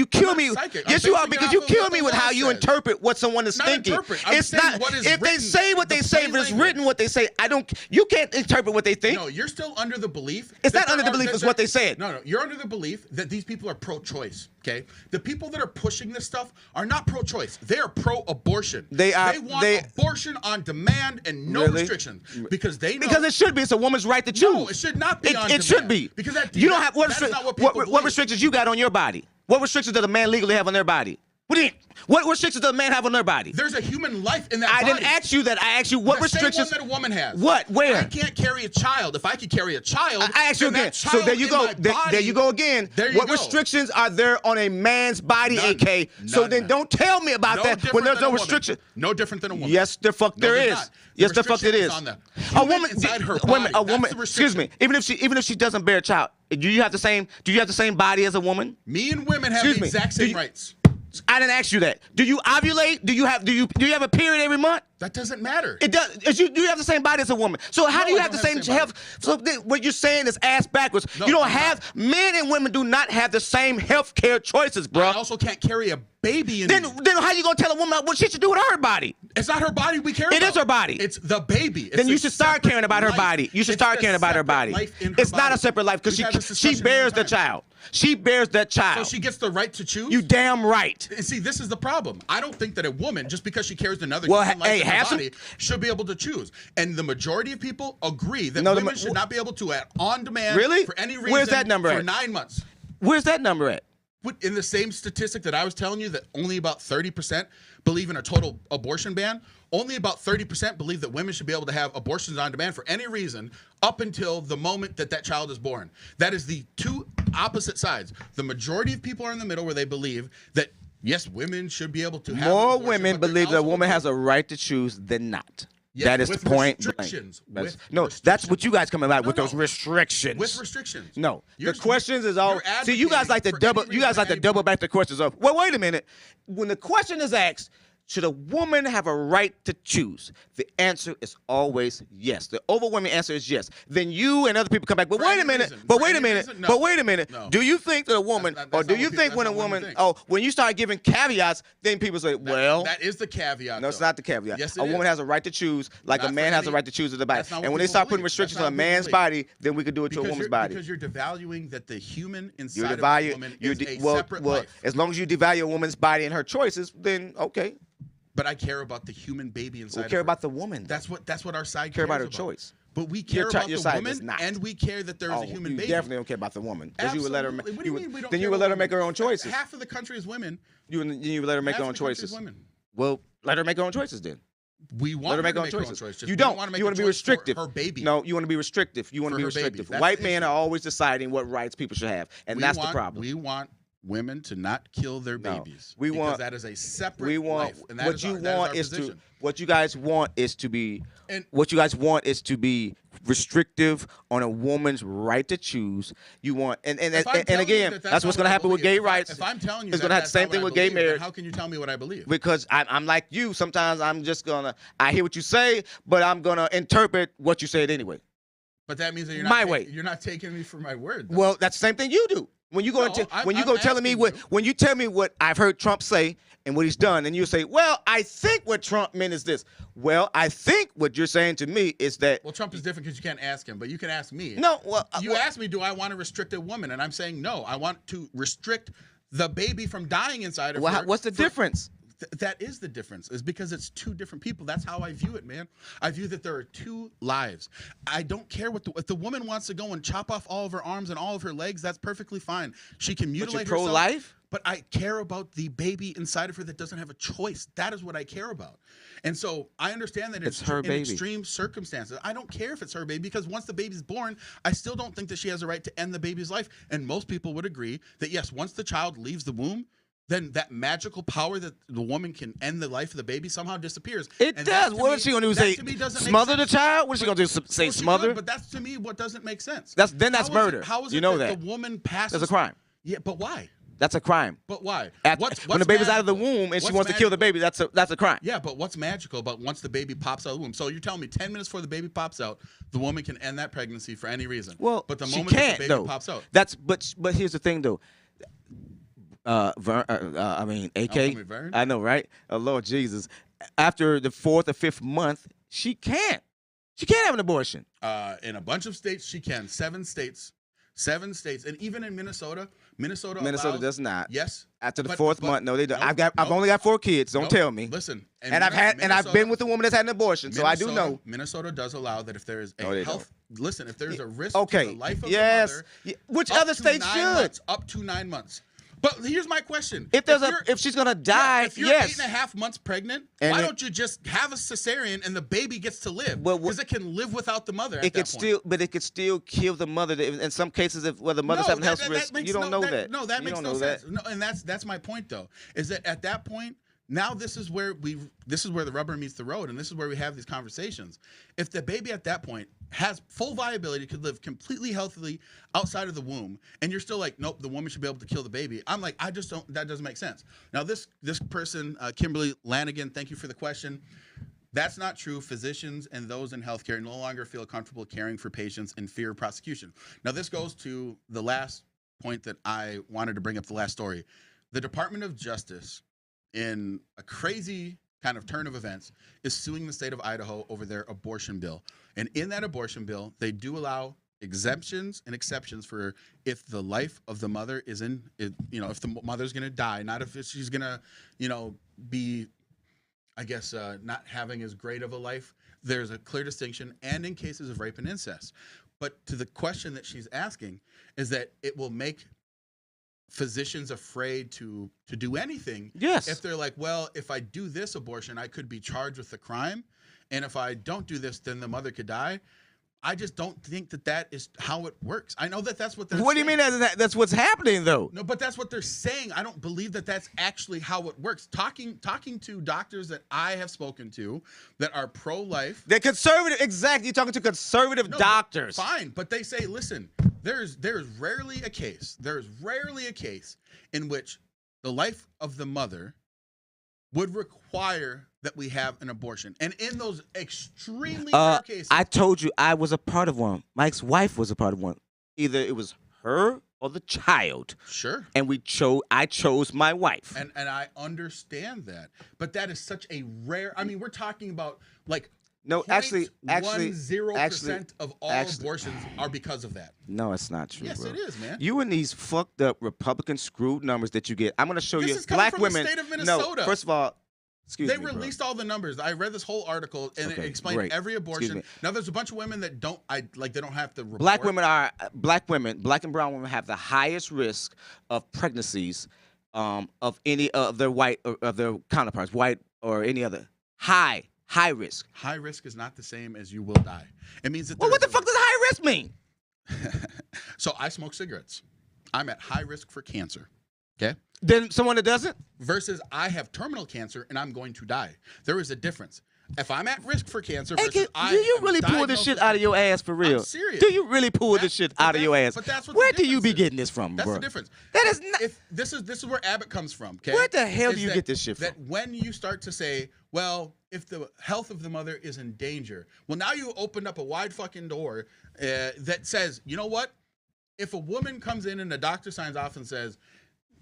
S3: kill
S1: not
S3: me.
S1: psychic. I'm
S3: Yes, you are
S1: basing it
S3: because
S1: off
S3: you
S1: of
S3: kill
S1: what
S3: me
S1: the
S3: with
S1: law
S3: how you
S1: says.
S3: interpret what someone is
S1: Not
S3: thinking.
S1: interpret. I'm
S3: It's
S1: saying
S3: not.
S1: what is
S3: If they
S1: written,
S3: say what they
S1: the
S3: say,
S1: plain
S3: if it's
S1: language.
S3: written what they say, I don't. You can't interpret what they think.
S1: No, you're still under the belief.
S3: It's
S1: that
S3: not under
S1: there
S3: the
S1: are-
S3: belief,
S1: that
S3: it's
S1: there-
S3: what they said.
S1: No, you're under the belief that these people are pro-choice. Okay, the people that are pushing this stuff are not pro-choice. They are pro-abortion.
S3: They are-
S1: They want
S3: they-
S1: abortion on demand and no
S3: Really?
S1: restriction because they know.
S3: Because it should be. It's a woman's right to choose.
S1: No, it should not be on
S3: It should
S1: demand.
S3: be.
S1: Because that-
S3: you don't
S1: that-
S3: have what,
S1: that is not what
S3: what,
S1: people
S3: what
S1: believe.
S3: restrictions you got on your body. What restrictions does a man legally have on their body? What do you? What restrictions does a man have on their body?
S1: There's a human life in that
S3: I
S1: body.
S3: didn't ask you that. I asked you what
S1: the
S3: restrictions.
S1: Same one that a woman has.
S3: What? Where?
S1: I can't carry a child. If I could carry a child,
S3: I asked you
S1: then
S3: again.
S1: that
S3: So
S1: child
S3: there you
S1: in
S3: go.
S1: my
S3: There
S1: body-
S3: you go again.
S1: There you
S3: What
S1: go.
S3: restrictions are there on a man's body,
S1: None.
S3: AK? So
S1: None.
S3: then don't tell me about
S1: No
S3: that when
S1: different
S3: there's
S1: than
S3: no
S1: a woman.
S3: restriction.
S1: No different than a woman.
S3: Yes, the fuck
S1: No,
S3: there
S1: there's
S3: is.
S1: not.
S3: Yes, the fuck it
S1: restriction
S3: is.
S1: on the
S3: A
S1: human
S3: woman
S1: inside her
S3: wait a minute,
S1: body.
S3: a woman.
S1: That's the
S3: Excuse me.
S1: restriction.
S3: Even if she doesn't bear a child, do you have the same body as a woman?
S1: Me and women have
S3: Excuse
S1: the
S3: me.
S1: exact
S3: Do
S1: same
S3: you-
S1: rights.
S3: I didn't ask you that. Do you ovulate? Do you have a period every month?
S1: That doesn't matter.
S3: It does. Do you have the same body as a woman? So how
S1: No,
S3: do you
S1: I
S3: have the
S1: don't
S3: same
S1: have the same
S3: health? So what you're saying is ass backwards.
S1: No,
S3: you don't
S1: I'm
S3: have men and women do not have the same health care choices, bro.
S1: I also can't carry a baby in
S3: Then
S1: me.
S3: how you gonna tell a woman what she should do with her body?
S1: It's not her body we care
S3: It
S1: about.
S3: is her body.
S1: It's the baby. It's
S3: Then you
S1: a
S3: should start
S1: separate
S3: caring about her
S1: life.
S3: body. You should
S1: It's
S3: start
S1: a
S3: caring about her
S1: separate
S3: body.
S1: life in her
S3: It's not
S1: body.
S3: a separate life because
S1: We've had this
S3: she
S1: discussion
S3: bears
S1: many
S3: the
S1: times.
S3: child. She bears that
S1: So
S3: child.
S1: she gets the right to choose?
S3: You damn right.
S1: And see, this is the problem. I don't think that a woman, just because she carries another
S3: Well,
S1: human life
S3: hey,
S1: in her
S3: have some-
S1: body, should be able to choose. And the majority of people agree that
S3: No,
S1: women should not be able to, on demand,
S3: Really?
S1: for any reason,
S3: Where's that number
S1: for
S3: at?
S1: 9 months.
S3: Where's that number at?
S1: But in the same statistic that I was telling you that only about 30% believe in a total abortion ban, only about 30% believe that women should be able to have abortions on demand for any reason up until the moment that that child is born. That is the two opposite sides. The majority of people are in the middle where they believe that, yes, women should be able to have
S3: More
S1: abortion,
S3: women
S1: but they're
S3: believe that a
S1: also
S3: woman
S1: agreeing-
S3: has a right to choose than not.
S1: Yes,
S3: that is
S1: with
S3: the point.
S1: restrictions.
S3: That's,
S1: With
S3: no,
S1: restrictions.
S3: that's what you guys coming about
S1: No,
S3: with those
S1: no.
S3: restrictions.
S1: With restrictions.
S3: No,
S1: You're-
S3: the questions is all.
S1: you're
S3: See, you guys like to
S1: advocating for
S3: double.
S1: any
S3: You guys
S1: reason
S3: like to
S1: at
S3: double
S1: any
S3: back the questions of. Well, wait a minute. When the question is asked, should a woman have a right to choose? The answer is always yes. The overwhelming answer is yes. Then you and other people come back. But
S1: For
S3: wait
S1: any
S3: a minute.
S1: reason.
S3: But
S1: For
S3: wait a
S1: any
S3: minute.
S1: reason, no.
S3: But wait a minute.
S1: No.
S3: Do you think that a woman,
S1: That's
S3: or
S1: not
S3: do
S1: what
S3: you
S1: people-
S3: think
S1: that's
S3: when a
S1: not what women
S3: woman,
S1: think.
S3: oh, when you start giving caveats, then people say, well,
S1: that is the caveat.
S3: no, it's
S1: though.
S3: not the caveat.
S1: Yes,
S3: a
S1: it
S3: woman
S1: is.
S3: has a right to choose, like
S1: Not
S3: a
S1: for
S3: man has a
S1: any-
S3: right to choose the body.
S1: that's not what
S3: And when they
S1: people
S3: start putting
S1: believe.
S3: restrictions
S1: That's
S3: on a
S1: not what people
S3: man's
S1: believe.
S3: body, then we could do it to a
S1: Because
S3: woman's
S1: you're,
S3: body.
S1: because you're devaluing that the human
S3: You're
S1: inside of a
S3: devalue.
S1: woman
S3: You're
S1: is a
S3: well,
S1: separate
S3: well,
S1: life.
S3: as long as you devalue a woman's body and her choices, then okay.
S1: But I care about the human baby inside.
S3: We'll care
S1: of her.
S3: about the woman.
S1: That's what our side
S3: care
S1: cares
S3: about her choice.
S1: But we care about
S3: your
S1: the
S3: side does
S1: woman,
S3: not.
S1: and we care that there is
S3: Oh,
S1: a human
S3: you
S1: baby.
S3: definitely don't care about the woman, because you would let her.
S1: Absolutely. What do you mean we don't
S3: Then you
S1: care
S3: would
S1: about
S3: let her make her
S1: women?
S3: own choices.
S1: Half of the country is women.
S3: You would let her make
S1: Half
S3: her own
S1: of the country is
S3: choices.
S1: women.
S3: Well, let her make her own choices then.
S1: We want
S3: Let her make her own
S1: own
S3: choices.
S1: choice. Just
S3: You
S1: we
S3: don't.
S1: want to
S3: you want to be restrictive.
S1: her baby.
S3: No, you want to be restrictive. You want to
S1: For
S3: be
S1: her baby.
S3: restrictive.
S1: That's
S3: White
S1: the
S3: men
S1: issue.
S3: are always deciding what rights people should have, and
S1: We
S3: that's
S1: want-
S3: the problem.
S1: We want women to not kill their
S3: No.
S1: babies.
S3: We
S1: because
S3: want-
S1: that is a separate
S3: We want
S1: life. And that
S3: what
S1: is
S3: you
S1: our, that is
S3: want
S1: our
S3: is to
S1: position.
S3: what you guys want is to be
S1: And-
S3: what you guys want is to be restrictive on a woman's right to choose. You want and
S1: If I'm telling you
S3: again,
S1: that
S3: that's what's
S1: not
S3: going to
S1: what I
S3: happen with
S1: believe,
S3: gay rights.
S1: If I'm telling you
S3: it's
S1: that
S3: going to have the
S1: that's
S3: same
S1: not
S3: thing
S1: what I
S3: with gay
S1: believe, then
S3: marriage.
S1: how can you tell me what I believe?
S3: Because I'm like you. Sometimes I'm just gonna I hear what you say, but I'm gonna interpret what you said anyway.
S1: But that means that you're
S3: My
S1: not
S3: way.
S1: You're not taking me for my word. though.
S3: Well, that's the same thing you do. When you go
S1: No, I'm-
S3: when you
S1: I'm
S3: go telling me
S1: asking
S3: what
S1: you.
S3: when you tell me what I've heard Trump say and what he's done, and you say, "Well, I think what Trump meant is this." Well, I think what you're saying to me is that
S1: Well, Trump is different because you can't ask him, but you can ask me.
S3: no. Well,
S1: You asked me, do I want to restrict a woman? And I'm saying no. I want to restrict the baby from dying inside of her.
S3: what's the difference?
S1: That is the difference, is because it's two different people. That's how I view it, man. I view that there are two lives. I don't care if the woman wants to go and chop off all of her arms and all of her legs, that's perfectly fine. She can
S3: But you're
S1: mutilate herself.
S3: pro-life?
S1: But I care about the baby inside of her that doesn't have a choice. That is what I care about. And so I understand that
S3: It's her
S1: in
S3: baby.
S1: extreme circumstances. I don't care if it's her baby, because once the baby's born, I still don't think that she has a right to end the baby's life. And most people would agree that, yes, once the child leaves the womb, then that magical power that the woman can end the life of the baby somehow disappears.
S3: It
S1: And
S3: does.
S1: that to
S3: What
S1: me-
S3: is she gonna do?
S1: that
S3: Say
S1: to me doesn't make
S3: smother the
S1: sense.
S3: child? What is she gonna do? Say
S1: Well, she
S3: smother?
S1: could, but that's to me what doesn't make sense.
S3: That's
S1: How is
S3: murder.
S1: How is
S3: You
S1: it
S3: know
S1: that
S3: that.
S1: the woman passes?
S3: That's a crime.
S1: Yeah, but why?
S3: That's a crime.
S1: But why?
S3: When the baby's out of the
S1: magical?
S3: womb and she
S1: What's
S3: wants to kill the
S1: magical?
S3: baby, that's a crime.
S1: Yeah, but what's magical about once the baby pops out of the womb? So you're telling me 10 minutes before the baby pops out, the woman can end that pregnancy for any reason.
S3: Well,
S1: but the
S3: she
S1: moment that
S3: can't
S1: the baby
S3: though.
S1: pops out,
S3: But here's the thing though. I mean, AK.
S1: call me Vern.
S3: I know, right? Lord Jesus. After the 4th or 5th month, she can't. She can't have an abortion.
S1: in a bunch of states, she can. 7 states, and even in Minnesota, Minnesota allows,
S3: does not.
S1: Yes.
S3: After the
S1: But-
S3: 4th
S1: but-
S3: month, no, they don't.
S1: no,
S3: I've
S1: no,
S3: only got 4 kids. Don't
S1: no.
S3: tell me.
S1: Listen,
S3: And I've been with a woman that's had an abortion, so I do know.
S1: Minnesota does allow that if there is a
S3: No, they
S1: health. Listen, if there's a risk
S3: Okay.
S1: to the life of
S3: Yes.
S1: the mother,
S3: Yeah. Which
S1: up
S3: other
S1: to
S3: state
S1: 9
S3: should?
S1: months, up to 9 months. But here's my question:
S3: If she's gonna die,
S1: if you're
S3: yes.
S1: 8.5 months pregnant,
S3: And
S1: why
S3: it-
S1: don't you just have a cesarean and the baby gets to live?
S3: Well,
S1: Because it can live without the mother.
S3: It could still, but it could still kill the mother. In some cases, if where the mother's having health risk, you don't know that.
S1: No, that
S3: You
S1: makes
S3: don't
S1: no
S3: know
S1: sense.
S3: that.
S1: No, and that's my point though. Is that at that point, now this is where the rubber meets the road, and this is where we have these conversations. If the baby at that point has full viability, could live completely healthily outside of the womb, and you're still like, nope, the woman should be able to kill the baby. I'm like, I just don't. That doesn't make sense. Now this person, Kimberly Lanigan, thank you for the question. That's not true. Physicians and those in healthcare no longer feel comfortable caring for patients in fear of prosecution. Now this goes to the last point that I wanted to bring up, the last story. The Department of Justice, in a crazy kind of turn of events, is suing the state of Idaho over their abortion bill. And in that abortion bill, they do allow exemptions and exceptions for if the life of the mother is if the mother's going to die, not if she's going to, be, I guess, not having as great of a life. There's a clear distinction, and in cases of rape and incest. But to the question that she's asking is that it will make physicians afraid to do anything.
S3: Yes.
S1: If they're like, well, if I do this abortion, I could be charged with a crime, and if I don't do this, then the mother could die. I just don't think that is how it works. I know that that's what they're
S3: What do you
S1: saying.
S3: mean that's what's happening, though?
S1: No, but that's what they're saying. I don't believe that that's actually how it works. Talking to doctors that I have spoken to that are pro-life.
S3: They're conservative. Exactly. You're talking to conservative doctors.
S1: Fine, but they say, listen, there's rarely a case in which the life of the mother would require that we have an abortion. And in those extremely rare cases.
S3: I told you I was a part of one. Mike's wife was a part of one. Either it was her or the child.
S1: Sure.
S3: And I chose my wife.
S1: And I understand that. But that is such a rare, I mean, we're talking about like
S3: No, actually,
S1: 0.10% of all abortions are because of that.
S3: No, it's not true.
S1: Yes,
S3: bro.
S1: it is, man.
S3: You and these fucked up Republican screwed numbers that you get. I'm gonna show
S1: This
S3: you
S1: is coming
S3: black
S1: from
S3: women.
S1: the state of Minnesota.
S3: No, first of all, excuse
S1: They
S3: me.
S1: released all the numbers. I read this whole article and it explained
S3: great.
S1: every
S3: Excuse
S1: abortion.
S3: me.
S1: Now there's a bunch of women that they don't have to report.
S3: Black and brown women have the highest risk of pregnancies of any of their white or of their counterparts, white or any other. High risk.
S1: High risk is not the same as you will die. It means that
S3: Well, what the fuck does high risk mean?
S1: So I smoke cigarettes. I'm at high risk for cancer. Okay?
S3: Then someone that doesn't?
S1: Versus I have terminal cancer and I'm going to die. There is a difference. If I'm at risk for cancer
S3: Hey,
S1: versus
S3: do you really pull this shit out of your ass for real?
S1: I'm serious.
S3: Do you really pull this shit out of your ass?
S1: But that's what
S3: Where
S1: the
S3: do you be
S1: difference is.
S3: getting this from,
S1: That's
S3: bro?
S1: the difference.
S3: That is not.
S1: If this is where Abbott comes from. Okay.
S3: Where the hell
S1: Is
S3: do you
S1: that-
S3: get this shit from?
S1: That when you start to say, well, if the health of the mother is in danger, well, now you opened up a wide fucking door that says, you know what? If a woman comes in and the doctor signs off and says,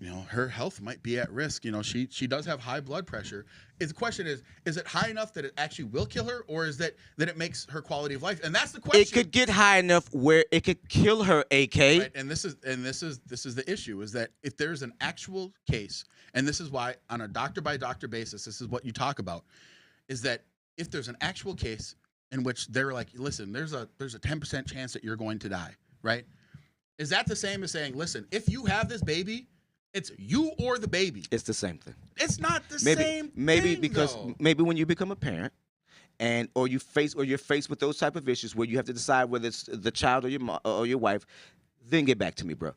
S1: you know, her health might be at risk. You know, she does have high blood pressure. The question is it high enough that it actually will kill her, or is that it makes her quality of life? And that's the question.
S3: It could get high enough where it could kill her, AK.
S1: Right? And this is the issue, is that if there's an actual case, and this is why on a doctor by doctor basis, this is what you talk about, is that if there's an actual case in which they're like, listen, there's a 10% chance that you're going to die, right? Is that the same as saying, listen, if you have this baby, it's you or the baby?
S3: It's the same thing.
S1: It's not the
S3: Maybe,
S1: same
S3: maybe
S1: thing,
S3: because
S1: though.
S3: maybe when you become a parent, or you're faced with those type of issues where you have to decide whether it's the child or your wife, then get back to me, bro.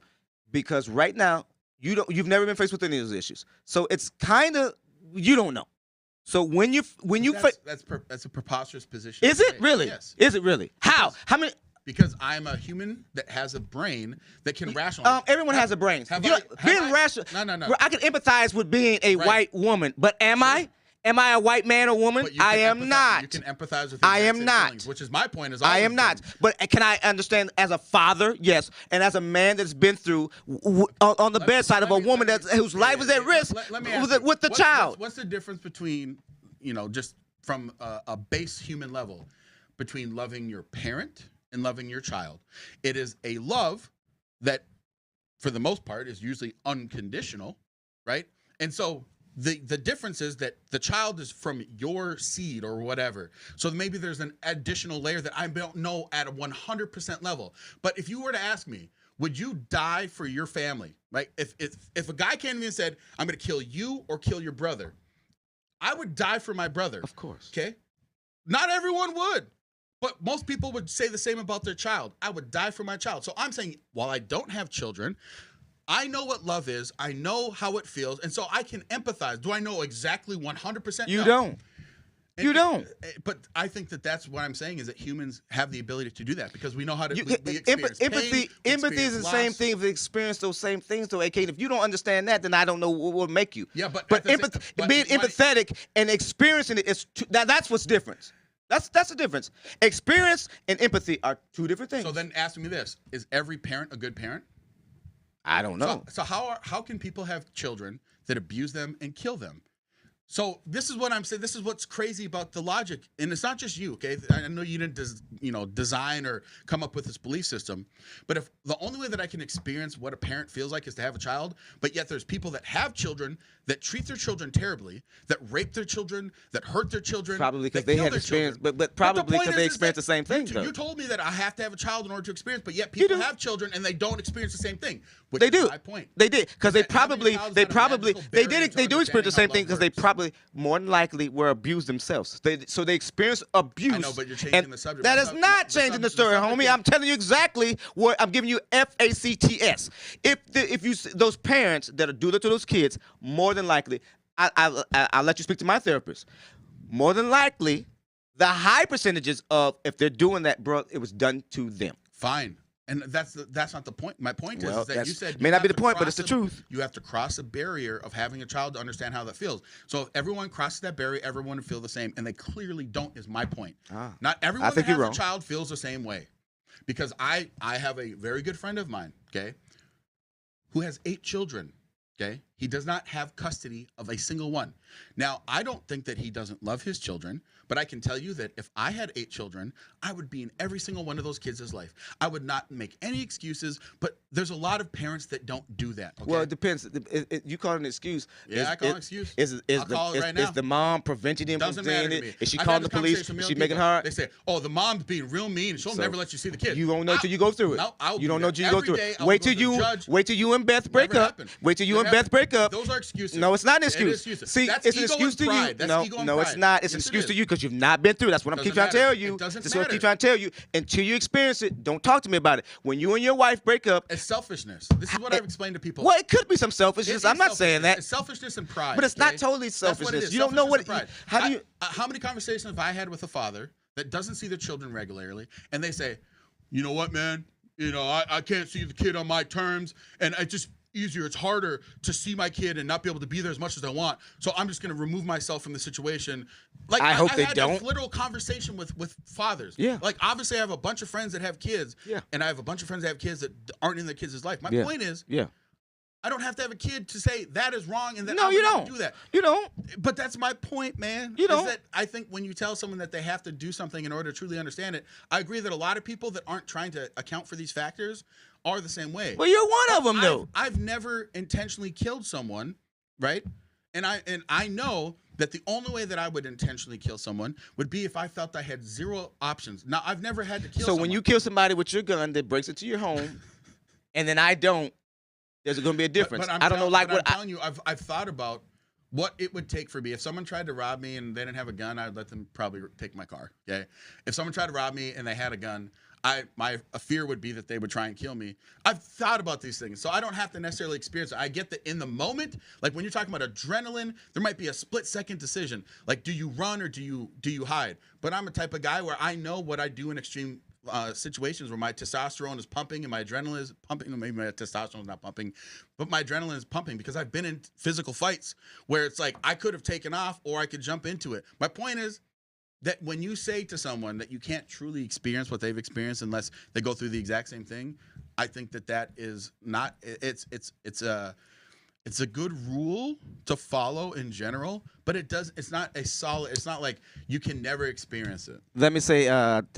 S3: Because right now you've never been faced with any of those issues, so it's kind of you don't know. So when you
S1: that's a preposterous position.
S3: is
S1: to
S3: it
S1: take.
S3: really?
S1: Yes.
S3: Is it really? How many?
S1: Because I'm a human that has a brain that can rationalize.
S3: Everyone has a brain.
S1: have
S3: You know,
S1: I- have
S3: being
S1: I-
S3: rational.
S1: No.
S3: I can empathize with being a
S1: Right.
S3: white woman, but am I? Am I a white man or woman?
S1: But you
S3: I
S1: can
S3: am
S1: empathize-
S3: not.
S1: You can empathize with.
S3: I
S1: exact
S3: am
S1: same
S3: not.
S1: feelings, which is my point.
S3: I am not. But can I understand as a father? Yes. And as a man that's been through on the bedside of a woman whose life is at risk
S1: Let me ask you,
S3: with the child.
S1: What's the difference between, just from a base human level, between loving your parent and loving your child? It is a love that, for the most part, is usually unconditional, right? And so the difference is that the child is from your seed or whatever. So maybe there's an additional layer that I don't know at a 100% level. But if you were to ask me, would you die for your family? Right? If a guy came to me and said, I'm going to kill you or kill your brother, I would die for my brother.
S3: Of course.
S1: Okay? Not everyone would. But most people would say the same about their child. I would die for my child. So I'm saying, while I don't have children, I know what love is. I know how it feels. And so I can empathize. Do I know exactly 100%?
S3: You
S1: No.
S3: don't. You don't.
S1: But I think that's what I'm saying, is that humans have the ability to do that because we know how to we experience
S3: Empathy
S1: pain, we
S3: is
S1: experience
S3: the same
S1: loss.
S3: thing. If we experience those same things, though, AK. If you don't understand that, then I don't know what will make you.
S1: Yeah, but
S3: being empathetic and experiencing it is that's what's different. That's the difference. Experience and empathy are two different things.
S1: So then ask me this: is every parent a good parent?
S3: I don't know.
S1: So how can people have children that abuse them and kill them? So this is what I'm saying. This is what's crazy about the logic, and it's not just you. Okay, I know you didn't, design or come up with this belief system, but if the only way that I can experience what a parent feels like is to have a child, but yet there's people that have children that treat their children terribly, that rape their children, that hurt their children,
S3: Probably because
S1: that
S3: they
S1: kill
S3: had
S1: their
S3: experience,
S1: children.
S3: but
S1: the
S3: probably
S1: point
S3: because they
S1: is
S3: experienced
S1: that
S3: the same thing.
S1: You
S3: though.
S1: told me that I have to have a child in order to experience, but yet people
S3: do.
S1: have children and they don't experience the same thing. Which
S3: They
S1: is
S3: do.
S1: my point.
S3: They did because they
S1: How many
S3: probably
S1: child's
S3: they
S1: got a
S3: probably
S1: magical
S3: they
S1: barrier
S3: did
S1: to
S3: they do experience the
S1: understanding
S3: same
S1: how
S3: thing
S1: love
S3: because they
S1: works?
S3: probably more than likely were abused themselves. So they experienced abuse.
S1: I know, but you're changing
S3: and
S1: the subject.
S3: That
S1: My
S3: is
S1: sub-
S3: not
S1: the
S3: changing the
S1: sub- the
S3: story,
S1: subject
S3: homie.
S1: is-
S3: I'm telling you exactly what I'm giving you. FACTS. Those parents that are doing it to those kids, more than likely, I'll let you speak to my therapist. More than likely, the high percentages of if they're doing that, bro, it was done to them.
S1: Fine. And that's not the point. My point
S3: Well,
S1: is that you said
S3: may
S1: you
S3: not be
S1: have
S3: the
S1: to
S3: point, but it's the
S1: cross
S3: truth.
S1: You have to cross a barrier of having a child to understand how that feels. So if everyone crosses that barrier, everyone would feel the same, and they clearly don't. Is my point. Not everyone
S3: think
S1: that has
S3: you're
S1: a
S3: wrong.
S1: child feels the same way, because I have a very good friend of mine, okay, who has 8 children. Okay, he does not have custody of a single one. Now, I don't think that he doesn't love his children, but I can tell you that if I had 8 children, I would be in every single one of those kids' life. I would not make any excuses, but there's a lot of parents that don't do that. Okay?
S3: Well, it depends. You call it an excuse.
S1: Yeah, I call it an excuse.
S3: I'll
S1: call it right now.
S3: Is the mom preventing them
S1: Doesn't
S3: from
S1: matter
S3: doing
S1: to me.
S3: it? Is she
S1: I've
S3: calling
S1: had
S3: the
S1: this
S3: police?
S1: conversation with
S3: Is she
S1: young
S3: making
S1: people.
S3: hard?
S1: They say, "Oh, the mom's being real mean, and she'll
S3: So,
S1: never let you see the kid."
S3: You won't know till you go through it.
S1: No, I'll
S3: you don't
S1: do
S3: know
S1: that.
S3: till you go
S1: Every
S3: through
S1: day
S3: it.
S1: I will go to the judge.
S3: Wait till you and Beth break
S1: Never
S3: up.
S1: happened.
S3: Wait till you
S1: Never
S3: and Beth break up.
S1: Those are excuses.
S3: No, it's not an
S1: It
S3: excuse.
S1: is excuses.
S3: See,
S1: That's
S3: it's an
S1: ego
S3: excuse
S1: and
S3: to
S1: pride.
S3: you.
S1: That's
S3: No,
S1: ego and
S3: no, it's
S1: pride.
S3: not. It's an
S1: Yes, it
S3: excuse to
S1: is.
S3: you because you've not been through. That's what I'm
S1: Doesn't
S3: keep trying to
S1: matter.
S3: tell you.
S1: It doesn't
S3: That's what I
S1: matter.
S3: keep trying to tell you. Until you experience it, don't talk to me about it. When you and your wife break up,
S1: It's selfishness. This is what I've explained to people.
S3: well, it could be some selfishness.
S1: It is
S3: I'm not saying
S1: selfishness.
S3: that.
S1: It's selfishness and pride.
S3: But it's not
S1: okay?
S3: totally
S1: That's what it
S3: selfishness.
S1: is.
S3: You don't know what.
S1: Selfishness and
S3: How
S1: pride.
S3: do you?
S1: How many conversations have I had with a father that doesn't see their children regularly, and they say, "You know what, man? You know, I can't see the kid on my terms, and it's just easier. It's harder to see my kid and not be able to be there as much as I want. So I'm just going to remove myself from the situation." Like
S3: I hope they
S1: had
S3: don't.
S1: a literal conversation with fathers.
S3: Yeah.
S1: Like obviously I have a bunch of friends that have kids.
S3: Yeah.
S1: And I have a bunch of friends that have kids that aren't in their kids' life. My
S3: Yeah.
S1: point is,
S3: Yeah.
S1: I don't have to have a kid to say that is wrong and that
S3: No,
S1: I would
S3: you
S1: never
S3: don't.
S1: do that.
S3: You don't.
S1: But that's my point, man.
S3: You
S1: is
S3: don't.
S1: that I think when you tell someone that they have to do something in order to truly understand it, I agree that a lot of people that aren't trying to account for these factors are the same way.
S3: Well, you're one of them, though.
S1: I've never intentionally killed someone, right? And I know that the only way that I would intentionally kill someone would be if I felt I had 0 options. Now, I've never had to kill
S3: So
S1: someone.
S3: when you kill somebody with your gun that breaks into your home, and then I don't, there's going to be a difference.
S1: But
S3: I don't know, like what
S1: I'm telling you, I've thought about what it would take for me. If someone tried to rob me and they didn't have a gun, I'd let them probably take my car. Okay. If someone tried to rob me and they had a gun, my fear would be that they would try and kill me. I've thought about these things, so I don't have to necessarily experience it. I get that in the moment, like when you're talking about adrenaline, there might be a split-second decision. Like, do you run or do you hide? But I'm a type of guy where I know what I do in extreme situations where my testosterone is pumping and my adrenaline is pumping. Maybe my testosterone is not pumping, but my adrenaline is pumping because I've been in physical fights where it's like I could have taken off or I could jump into it. My point is that when you say to someone that you can't truly experience what they've experienced unless they go through the exact same thing, I think that is not. It's a good rule to follow in general, but it's not a solid. It's not like you can never experience it.
S3: Let me say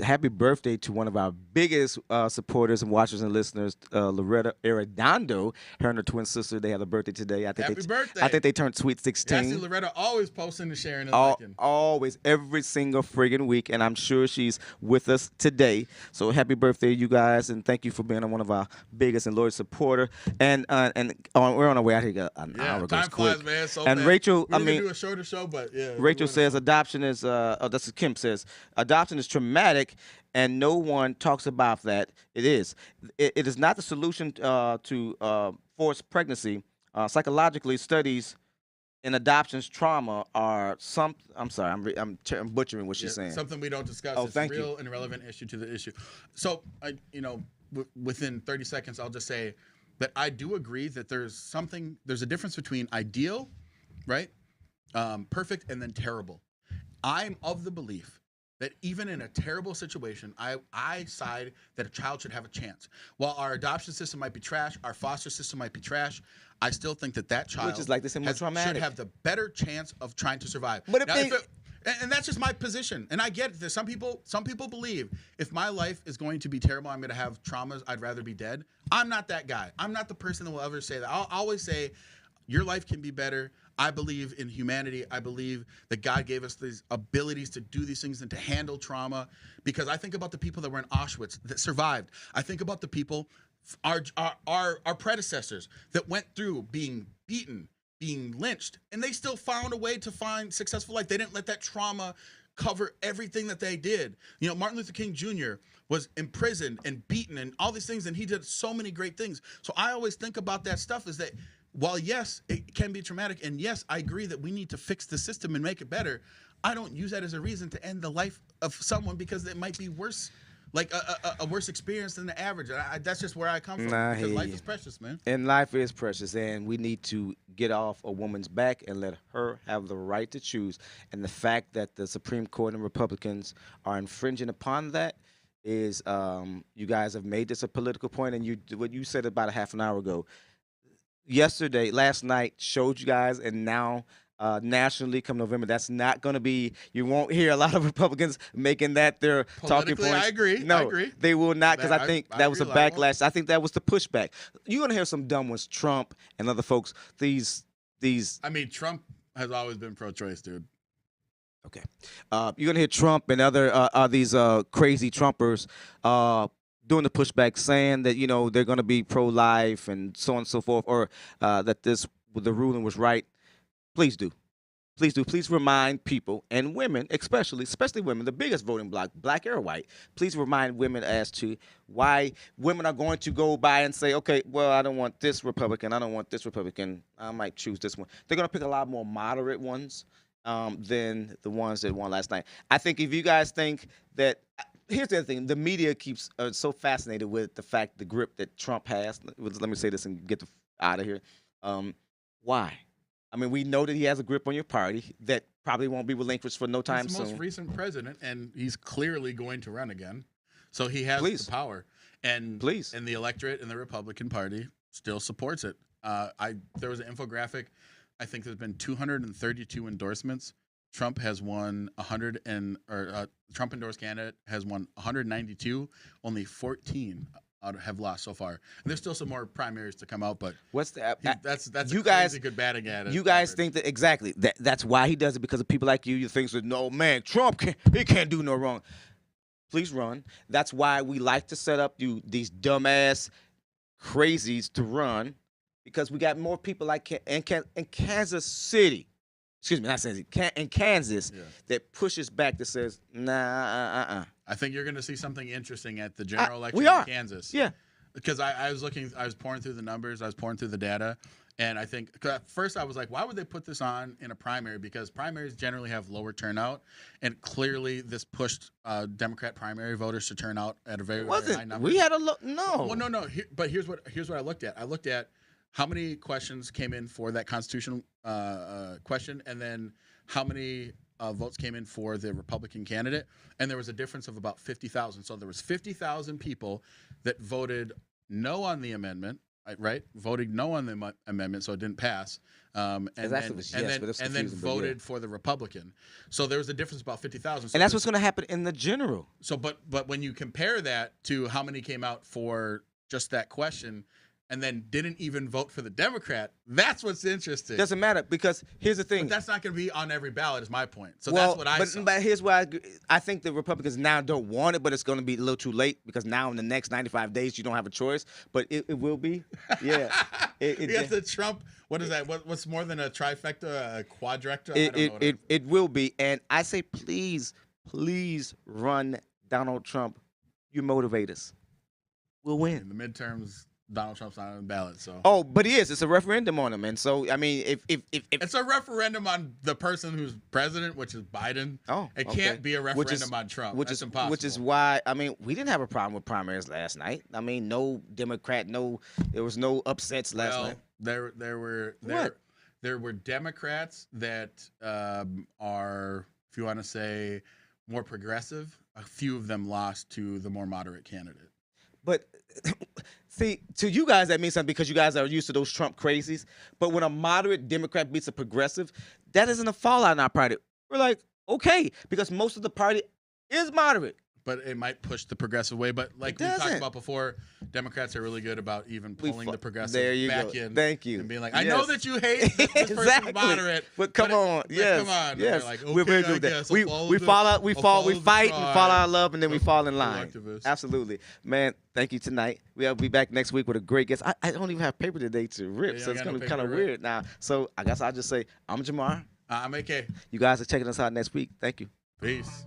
S3: happy birthday to one of our biggest supporters and watchers and listeners, Loretta Arredondo. Her and her twin sister, they have a birthday today.
S1: Happy birthday.
S3: I think they turned sweet 16.
S1: Yeah, I see Loretta always posting and sharing and liking.
S3: Always, every single friggin' week, and I'm sure she's with us today. So happy birthday, you guys, and thank you for being one of our biggest and loyal supporter. And we're on our way out here. An hour goes
S1: time
S3: quick.
S1: flies, man. So
S3: And
S1: fast.
S3: Rachel,
S1: We're
S3: I
S1: gonna
S3: mean,
S1: do a shorter show, but yeah.
S3: Rachel says adoption is that's what Kim says. Adoption is traumatic, and no one talks about that. It is. It is not the solution to forced pregnancy. Psychologically, studies in adoption's trauma are some. I'm sorry, I'm butchering what she's saying.
S1: Something we don't discuss.
S3: Oh,
S1: it's
S3: thank
S1: a
S3: you.
S1: real and relevant issue to the issue. So, within 30 seconds, I'll just say that I do agree that there's a difference between ideal, right, perfect, and then terrible. I'm of the belief that even in a terrible situation, I side that a child should have a chance. While our adoption system might be trash, our foster system might be trash, I still think that child
S3: Which is like this and more traumatic.
S1: should have the better chance of trying to survive.
S3: But if
S1: Now,
S3: they-
S1: and that's just my position. And I get that some people believe if my life is going to be terrible, I'm going to have traumas, I'd rather be dead. I'm not that guy. I'm not the person that will ever say that. I'll always say your life can be better. I believe in humanity. I believe that God gave us these abilities to do these things and to handle trauma, because I think about the people that were in Auschwitz that survived. I think about the people our predecessors that went through being beaten, being lynched, and they still found a way to find successful life. They didn't let that trauma cover everything that they did. You know, Martin Luther King Jr. was imprisoned and beaten and all these things, and he did so many great things. So I always think about that stuff is that while yes, it can be traumatic, and yes, I agree that we need to fix the system and make it better, I don't use that as a reason to end the life of someone because it might be worse, like a worse experience than the average. That's just where I come from. Because life is precious, man.
S3: And life is precious, and we need to get off a woman's back and let her have the right to choose. And the fact that the Supreme Court and Republicans are infringing upon that is, you guys have made this a political point, and what you said about a half an hour ago. Last night showed you guys, and now nationally come November, that's not going to be, you won't hear a lot of Republicans making that their talking points.
S1: I agree.
S3: No,
S1: I agree.
S3: They will not, because I think that was a backlash. I think that was the pushback. You're going to hear some dumb ones, Trump and other folks, these. I
S1: mean, Trump has always been pro-choice, dude.
S3: Okay. You're going to hear Trump and these crazy Trumpers doing the pushback, saying that, you know, they're going to be pro-life and so on and so forth, or that the ruling was right. Please do. Please do. Please remind people, and women especially women, the biggest voting bloc, black or white, please remind women as to why women are going to go by and say, okay, well, I don't want this Republican, I don't want this Republican, I might choose this one. They're going to pick a lot more moderate ones than the ones that won last night. I think if you guys think that, here's the other thing, the media keeps so fascinated with the fact, the grip that Trump has. Let me say this and get out of here. Why? I mean, we know that he has a grip on your party that probably won't be relinquished for no time soon.
S1: He's the most recent president, and he's clearly going to run again. So he has the power. And and the electorate and the Republican Party still supports it. There was an infographic. I think there's been 232 endorsements. Trump has won Trump endorsed candidate has won 192. Only 14 have lost so far. And there's still some more primaries to come out, but
S3: what's the
S1: that's you guys good batting at it.
S3: You guys think that exactly that's why he does it, because of people like you. You think that, no man, Trump can't do no wrong. Please run. That's why we like to set up these dumbass crazies to run, because we got more people like in Kansas City. Excuse me, not saying in Kansas that pushes back, that says, nah,
S1: I think you're going to see something interesting at the general election in Kansas.
S3: Yeah.
S1: Because I was pouring through the numbers, I was pouring through the data, and I think, at first I was like, why would they put this on in a primary? Because primaries generally have lower turnout, and clearly this pushed Democrat primary voters to turn out at a very high number.
S3: We had no.
S1: Well, no. But here's what I looked at. I looked at how many questions came in for that constitutional question, and then how many votes came in for the Republican candidate, and there was a difference of about 50,000. So there was 50,000 people that voted no on the amendment, right? Voted no on the amendment, so it didn't pass. And then voted for the Republican. So there was a difference of about 50,000. So
S3: and that's what's going to happen in the general.
S1: So, but when you compare that to how many came out for just that question, and then didn't even vote for the Democrat, that's what's interesting.
S3: Doesn't matter, because here's the thing.
S1: But that's not going to be on every ballot, is my point. So that's what I saw.
S3: But here's why I think the Republicans now don't want it, but it's going to be a little too late, because now in the next 95 days, you don't have a choice. But it will be. Yeah.
S1: You have the Trump, what is that? What's more than a trifecta, a quadrecta? I don't know.
S3: It will be. And I say, please run Donald Trump. You motivate us. We'll win.
S1: In the midterms, Donald Trump's not on the ballot, so.
S3: Oh, but he is. It's a referendum on him, and so I mean, if
S1: it's a referendum on the person who's president, which is Biden.
S3: Oh,
S1: it can't be a referendum on Trump. That's impossible.
S3: Which is why I mean, we didn't have a problem with primaries last night. I mean, no Democrat, there was no upsets last night.
S1: There were Democrats that are, if you want to say, more progressive. A few of them lost to the more moderate candidate.
S3: But see, to you guys, that means something, because you guys are used to those Trump crazies. But when a moderate Democrat beats a progressive, that isn't a fallout in our party. We're like, okay, because most of the party is moderate.
S1: but it might push the progressive way. But like we talked
S3: doesn't.
S1: about before, Democrats are really good about even pulling the progressive
S3: there you
S1: back
S3: go.
S1: in.
S3: Thank you.
S1: And being like, I know that you hate this
S3: Exactly.
S1: person's moderate,
S3: but come on, yes,
S1: come on. And
S3: yes.
S1: they're like,
S3: We're
S1: okay,
S3: very good
S1: I
S3: with that.
S1: guess
S3: We
S1: I'll follow
S3: we
S1: the-
S3: fall out,
S1: I'll
S3: we
S1: follow
S3: we
S1: the
S3: fight and fall out of love, and then we fall in line.
S1: collectivist.
S3: Absolutely, man. Thank you tonight. We'll be back next week with a great guest. I don't even have paper today to rip,
S1: Yeah,
S3: so
S1: you
S3: it's
S1: got
S3: gonna
S1: no
S3: be kind of
S1: paper to rip.
S3: weird now. So I guess I'll just say I'm Jamar.
S1: I'm AK.
S3: You guys are checking us out next week. Thank you.
S1: Peace.